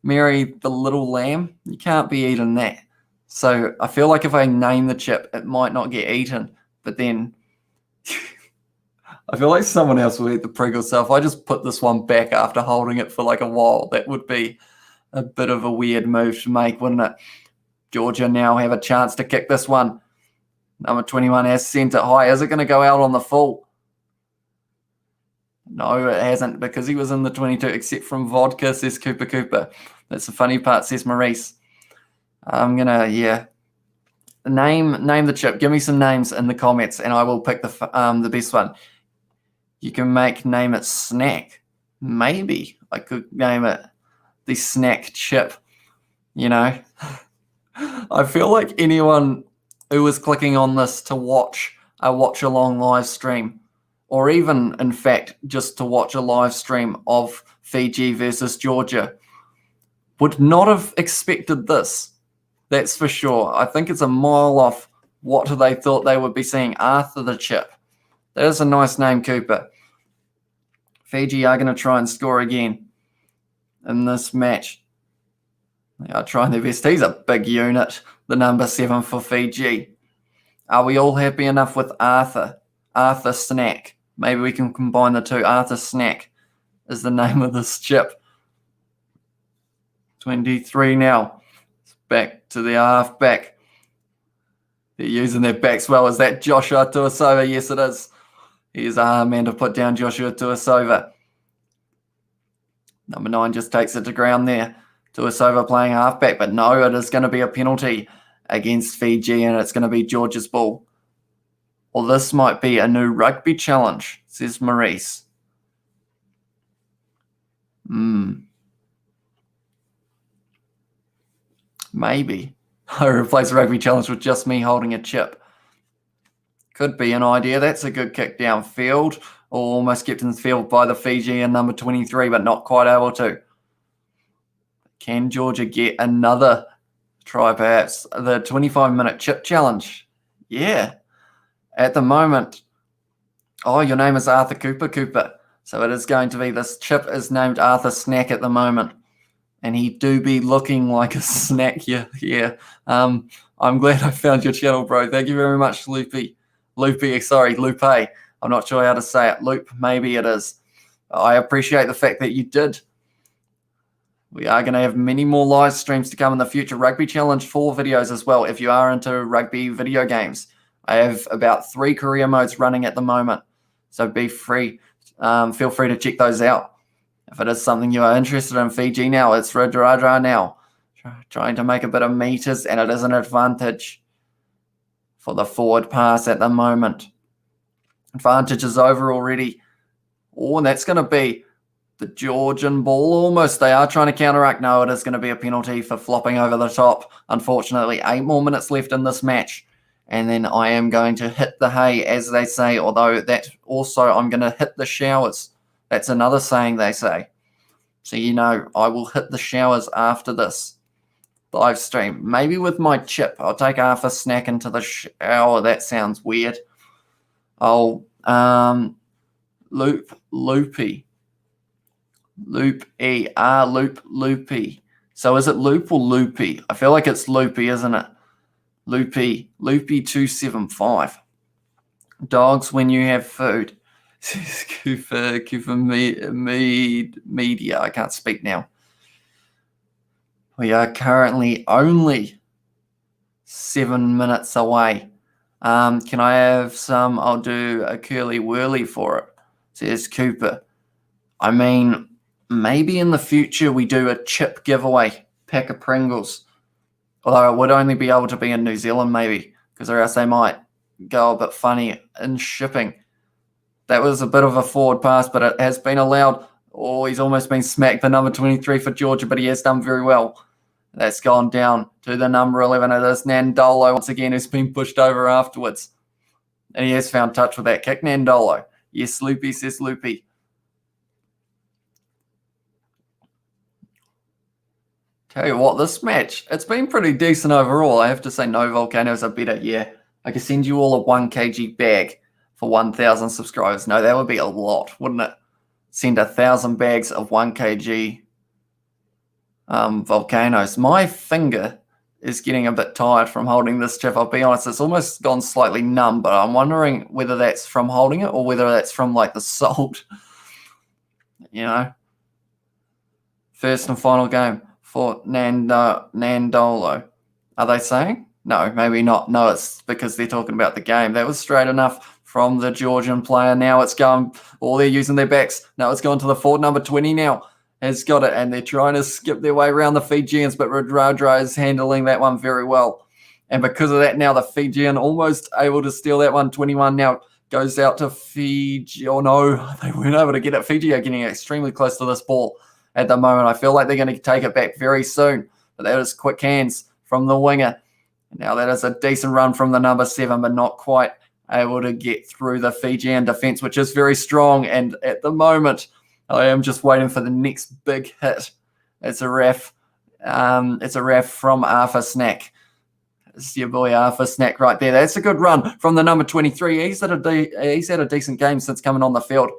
Mary the little lamb. You can't be eating that. So I feel like if I name the chip, it might not get eaten. But then I feel like someone else will eat the Pringle. So if I just put this one back after holding it for like a while, that would be a bit of a weird move to make, wouldn't it? Georgia now have a chance to kick this one. Number 21 has sent it high. Is it going to go out on the full? No, it hasn't, because he was in the 22, except from vodka, says Cooper. That's the funny part, says Maurice. I'm going to, name the chip. Give me some names in the comments, and I will pick the best one. You can name it snack. Maybe I could name it the snack chip, I feel like anyone who was clicking on this to watch a watch-along live stream, or even, in fact, just to watch a live stream of Fiji versus Georgia, would not have expected this. That's for sure. I think it's a mile off what they thought they would be seeing. Arthur the Chip. That is a nice name, Cooper. Fiji are going to try and score again in this match. They are trying their best. He's a big unit, the number 7 for Fiji. Are we all happy enough with Arthur? Arthur Snack. Maybe we can combine the two. Arthur Snack is the name of this chip. 23 now. It's back to the half-back. They're using their backs well. Is that Joshua Tuasova? Yes, it is. Here's a man to put down Joshua Tuasova. Number 9 just takes it to ground there. Tuasova playing halfback, but no, it is going to be a penalty against Fiji, and it's going to be Georgia's ball. Well, this might be a new rugby challenge, says Maurice. Maybe. I replace rugby challenge with just me holding a chip. Could be an idea. That's a good kick downfield. Almost kept in the field by the Fijian number 23, but not quite able to. Can Georgia get another try, perhaps? The 25-minute chip challenge. Yeah. At the moment, your name is Arthur Cooper. So it is going to be, this chip is named Arthur Snack at the moment. And he do be looking like a snack. Yeah. I'm glad I found your channel, bro. Thank you very much, Lupe. I'm not sure how to say it. Loop, maybe it is. I appreciate the fact that you did. We are going to have many more live streams to come in the future. Rugby Challenge 4 videos as well, if you are into rugby video games. I have about 3 career modes running at the moment. So be free. Feel free to check those out. If it is something you are interested in, Fiji now, it's Radradra now. Trying to make a bit of meters, and it is an advantage for the forward pass at the moment. Advantage is over already. And that's going to be the Georgian ball almost. They are trying to counteract. No, it is going to be a penalty for flopping over the top. Unfortunately, 8 more minutes left in this match. And then I am going to hit the hay, as they say, although that also I'm going to hit the showers. That's another saying they say. So, I will hit the showers after this live stream. Maybe with my chip. I'll take half a snack into the shower. That sounds weird. I'll loopy. Loopy. So is it loop or loopy? I feel like it's loopy, isn't it? Loopy 275. Dogs when you have food. Cooper Media. I can't speak now. We are currently only 7 minutes away. Can I have some? I'll do a curly whirly for it, says Cooper. I mean, maybe in the future we do a chip giveaway, pack of Pringles. Although it would only be able to be in New Zealand, maybe, because or else they might go a bit funny in shipping. That was a bit of a forward pass, but it has been allowed. Oh, he's almost been smacked, the number 23 for Georgia, but he has done very well. That's gone down to the number 11. It is Nandolo once again, who's been pushed over afterwards. And he has found touch with that kick, Nandolo. Yes, Loopy, says Loopy. Tell you what, this match, it's been pretty decent overall. I have to say no volcanoes are better. Yeah, I could send you all a 1 kg bag for 1,000 subscribers. No, that would be a lot, wouldn't it? Send 1,000 bags of 1 kg volcanoes. My finger is getting a bit tired from holding this chip. I'll be honest, it's almost gone slightly numb, but I'm wondering whether that's from holding it or whether that's from like the salt. You know, first and final game for Nandolo. Are they saying? No, maybe not. No, it's because they're talking about the game. That was straight enough from the Georgian player. Now it's gone, or they're using their backs. Now it's gone to the forward, number 20 now. Has got it, and they're trying to skip their way around the Fijians, but Radradra is handling that one very well. And because of that, now the Fijian almost able to steal that one. 21 now goes out to Fiji. Oh, no, they weren't able to get it. Fiji are getting extremely close to this ball at the moment. I feel like they're going to take it back very soon, but that is quick hands from the winger. Now that is a decent run from the number 7, but not quite able to get through the Fijian defense, which is very strong. And at the moment, I am just waiting for the next big hit. It's a ref. It's a ref from Arthur Snack. It's your boy Arthur Snack right there. That's a good run from the number 23. He's had a decent game since coming on the field.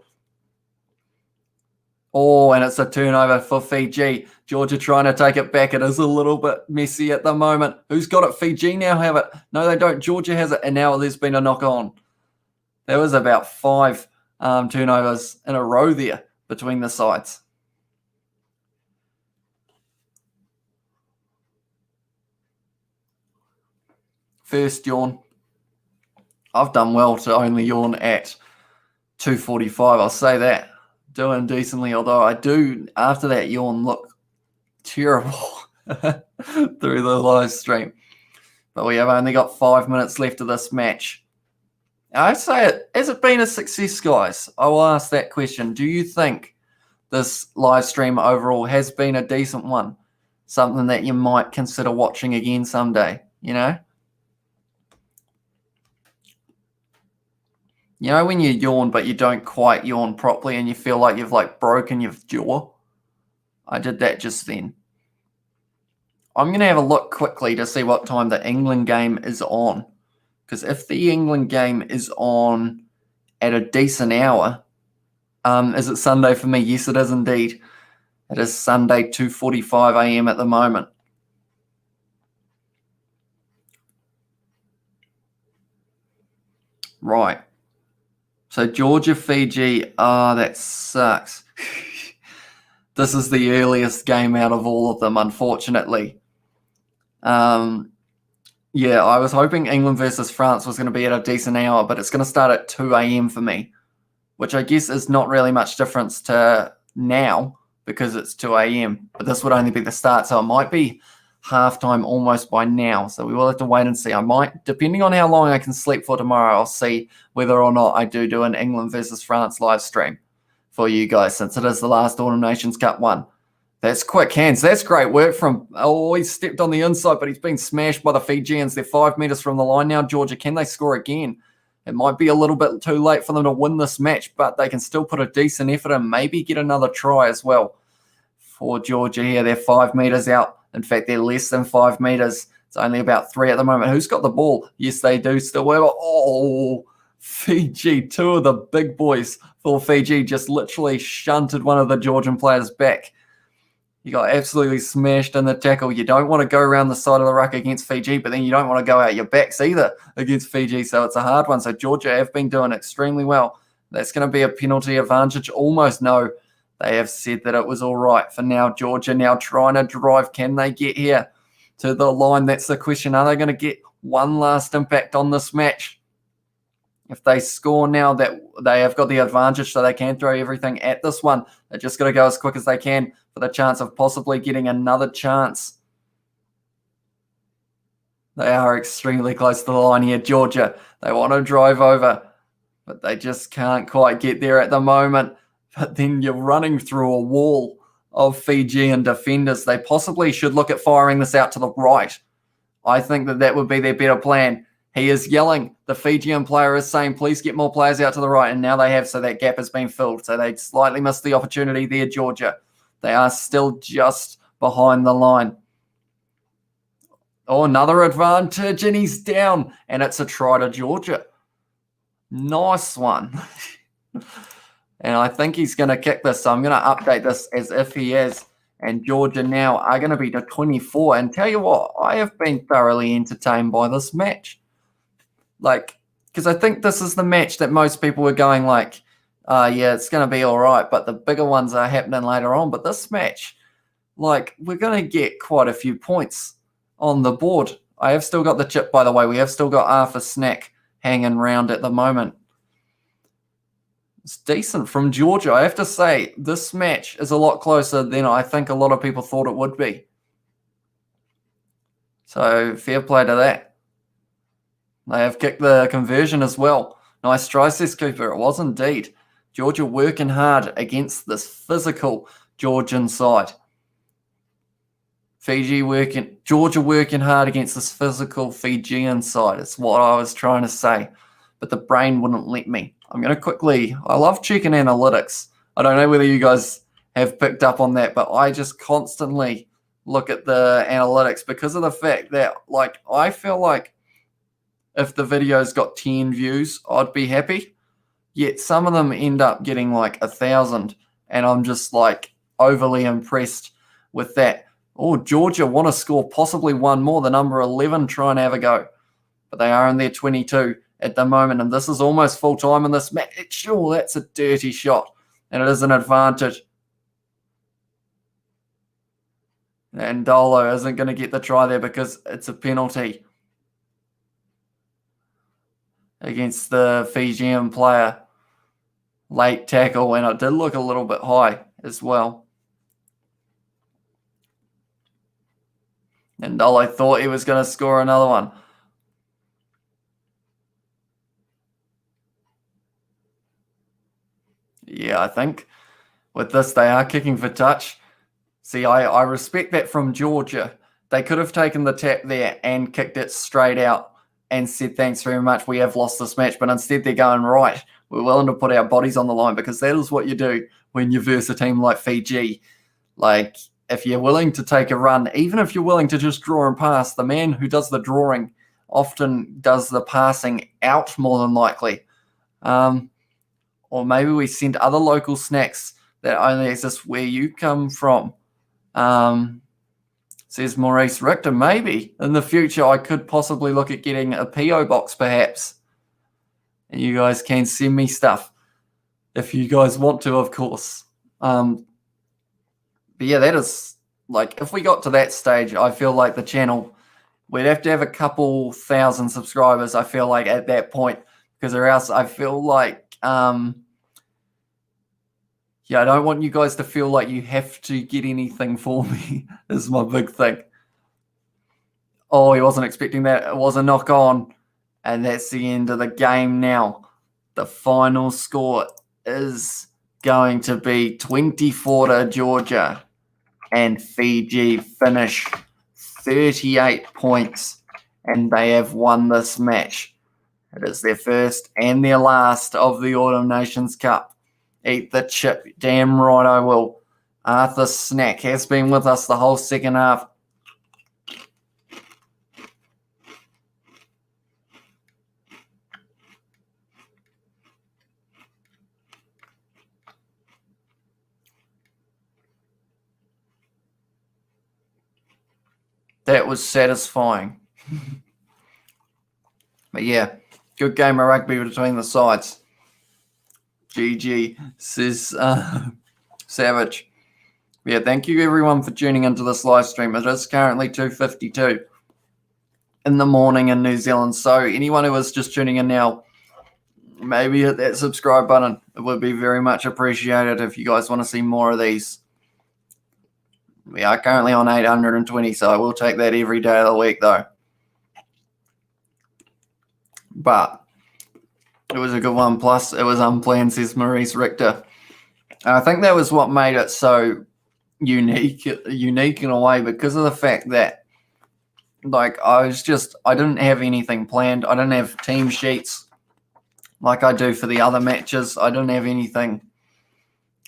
Oh, and it's a turnover for Fiji. Georgia trying to take it back. It is a little bit messy at the moment. Who's got it? Fiji now have it. No, they don't. Georgia has it, and now there's been a knock on. There was about 5 turnovers in a row there between the sides. First yawn. I've done well to only yawn at 2:45. I'll say that. Doing decently, although I do, after that yawn, look terrible through the live stream. But we have only got 5 minutes left of this match. I say it, has it been a success, guys? I will ask that question. Do you think this live stream overall has been a decent one? Something that you might consider watching again someday, you know? You know when you yawn, but you don't quite yawn properly and you feel like you've like broken your jaw? I did that just then. I'm going to have a look quickly to see what time the England game is on. Because if the England game is on at a decent hour, is it Sunday for me? Yes, it is indeed. It is Sunday, 2:45 a.m. at the moment. Right. So Georgia, Fiji, that sucks. This is the earliest game out of all of them, unfortunately. Yeah, I was hoping England versus France was going to be at a decent hour, but it's going to start at 2 a.m. for me, which I guess is not really much difference to now because it's 2 a.m. But this would only be the start, so it might be halftime almost by now. So we will have to wait and see. I might, depending on how long I can sleep for tomorrow, I'll see whether or not I do an England versus France live stream for you guys, since it is the last Autumn Nations Cup one. That's quick hands. That's great work from, he stepped on the inside, but he's been smashed by the Fijians. They're 5 meters from the line now. Georgia, can they score again? It might be a little bit too late for them to win this match, but they can still put a decent effort and maybe get another try as well for Georgia here. They're 5 meters out. In fact, they're less than 5 meters. It's only about 3 at the moment. Who's got the ball? Yes, they do still. Oh, Fiji, 2 of the big boys for Fiji just literally shunted one of the Georgian players back. You got absolutely smashed in the tackle. You don't want to go around the side of the ruck against Fiji, but then you don't want to go out your backs either against Fiji, so it's a hard one. So Georgia have been doing extremely well. That's going to be a penalty advantage. Almost no. They have said that it was all right for now. Georgia now trying to drive. Can they get here to the line? That's the question. Are they going to get one last impact on this match? If they score now, that they have got the advantage, so they can throw everything at this one. They're just got to go as quick as they can for the chance of possibly getting another chance. They are extremely close to the line here. Georgia, they want to drive over, but they just can't quite get there at the moment. But then you're running through a wall of Fijian defenders. They possibly should look at firing this out to the right. I think that would be their better plan. He is yelling. The Fijian player is saying, please get more players out to the right. And now they have, so that gap has been filled. So they slightly missed the opportunity there, Georgia. They are still just behind the line. Oh, another advantage, and he's down. And it's a try to Georgia. Nice one. And I think he's going to kick this. So I'm going to update this as if he is. And Georgia now are going to be to 24. And tell you what, I have been thoroughly entertained by this match. Because I think this is the match that most people were going yeah, it's going to be all right. But the bigger ones are happening later on. But this match, we're going to get quite a few points on the board. I have still got the chip, by the way. We have still got Arthur Snack hanging around at the moment. It's decent from Georgia. I have to say, this match is a lot closer than I think a lot of people thought it would be. So, fair play to that. They have kicked the conversion as well. Nice try, says Cooper. It was indeed. Georgia working hard against this physical Georgian side. Georgia working hard against this physical Fijian side. It's what I was trying to say. But the brain wouldn't let me. I'm going to I love checking analytics. I don't know whether you guys have picked up on that, but I just constantly look at the analytics because of the fact that, I feel like if the video's got 10 views, I'd be happy. Yet some of them end up getting 1,000, and I'm just overly impressed with that. Oh, Georgia want to score possibly one more. The number 11 trying to have a go. But they are in their 22 at the moment, and this is almost full time in this match. Sure, that's a dirty shot, and it is an advantage. And Dolo isn't going to get the try there because it's a penalty against the Fijian player. Late tackle, and it did look a little bit high as well. And Dolo thought he was going to score another one. Yeah, I think with this, they are kicking for touch. See, I respect that from Georgia. They could have taken the tap there and kicked it straight out and said, thanks very much, we have lost this match. But instead, they're going, right, we're willing to put our bodies on the line, because that is what you do when you verse a team like Fiji. If you're willing to take a run, even if you're willing to just draw and pass, the man who does the drawing often does the passing out more than likely. Or maybe we send other local snacks that only exist where you come from. Says Maurice Richter. Maybe in the future I could possibly look at getting a PO box perhaps. And you guys can send me stuff if you guys want to, of course. But yeah, that is if we got to that stage, I feel like the channel, we'd have to have a couple thousand subscribers, I feel like, at that point, because or else I feel I don't want you guys to feel like you have to get anything for me. This is my big thing. Oh, he wasn't expecting that. It was a knock on. And that's the end of the game now. The final score is going to be 24 to Georgia. And Fiji finish 38 points. And they have won this match. It is their first and their last of the Autumn Nations Cup. Eat the chip. Damn right I will. Arthur Snack has been with us the whole second half. That was satisfying. But yeah, good game of rugby between the sides. GG, says Savage. Yeah, thank you everyone for tuning into this live stream. It is currently 2:52 in the morning in New Zealand. So anyone who is just tuning in now, maybe hit that subscribe button. It would be very much appreciated if you guys want to see more of these. We are currently on 820, so I will take that every day of the week, though. But it was a good one. Plus, it was unplanned, says Maurice Richter. And I think that was what made it so unique in a way, because of the fact that, like, I didn't have anything planned. I didn't have team sheets like I do for the other matches. I didn't have anything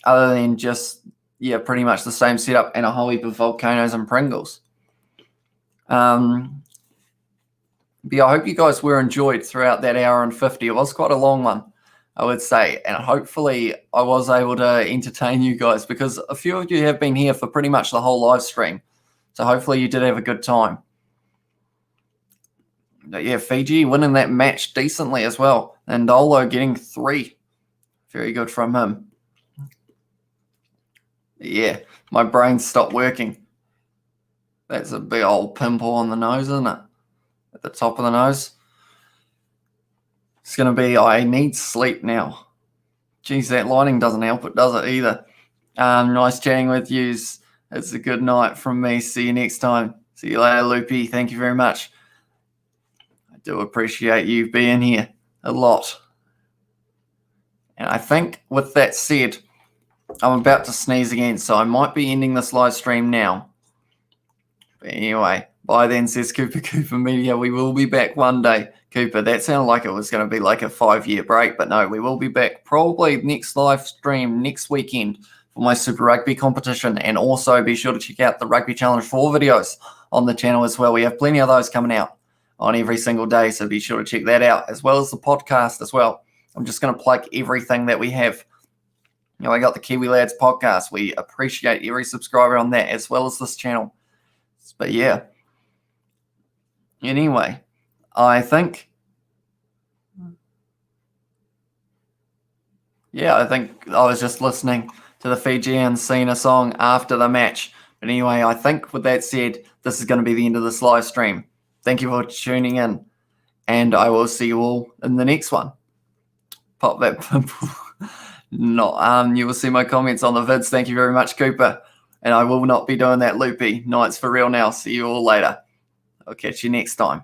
other than just, yeah, pretty much the same setup and a whole heap of volcanoes and Pringles. But yeah, I hope you guys were enjoyed throughout that hour and 50. It was quite a long one, I would say. And hopefully I was able to entertain you guys, because a few of you have been here for pretty much the whole live stream. So hopefully you did have a good time. But yeah, Fiji winning that match decently as well. And Dolo getting 3. Very good from him. Yeah, my brain stopped working. That's a big old pimple on the nose, isn't it? At the top of the nose. It's going to be, I need sleep now. Geez, that lighting doesn't help it, does it, either? Nice chatting with yous. It's a good night from me. See you next time. See you later, Loopy. Thank you very much. I do appreciate you being here a lot. And I think with that said, I'm about to sneeze again, so I might be ending this live stream now. But anyway, bye then, says Cooper Media. We will be back one day. Cooper, that sounded like it was going to be like a 5-year break, but no, we will be back probably next live stream next weekend for my Super Rugby competition. And also be sure to check out the Rugby Challenge 4 videos on the channel as well. We have plenty of those coming out on every single day, so be sure to check that out, as well as the podcast as well. I'm just going to plug everything that we have. You know, I got the Kiwi Lads podcast. We appreciate every subscriber on that, as well as this channel. But yeah. Anyway, I think I was just listening to the Fijians sing a song after the match. But anyway, I think with that said, this is going to be the end of this live stream. Thank you for tuning in, and I will see you all in the next one. Pop that pimple. You will see my comments on the vids. Thank you very much, Cooper. And I will not be doing that loopy. Nights for real now. See you all later. I'll catch you next time.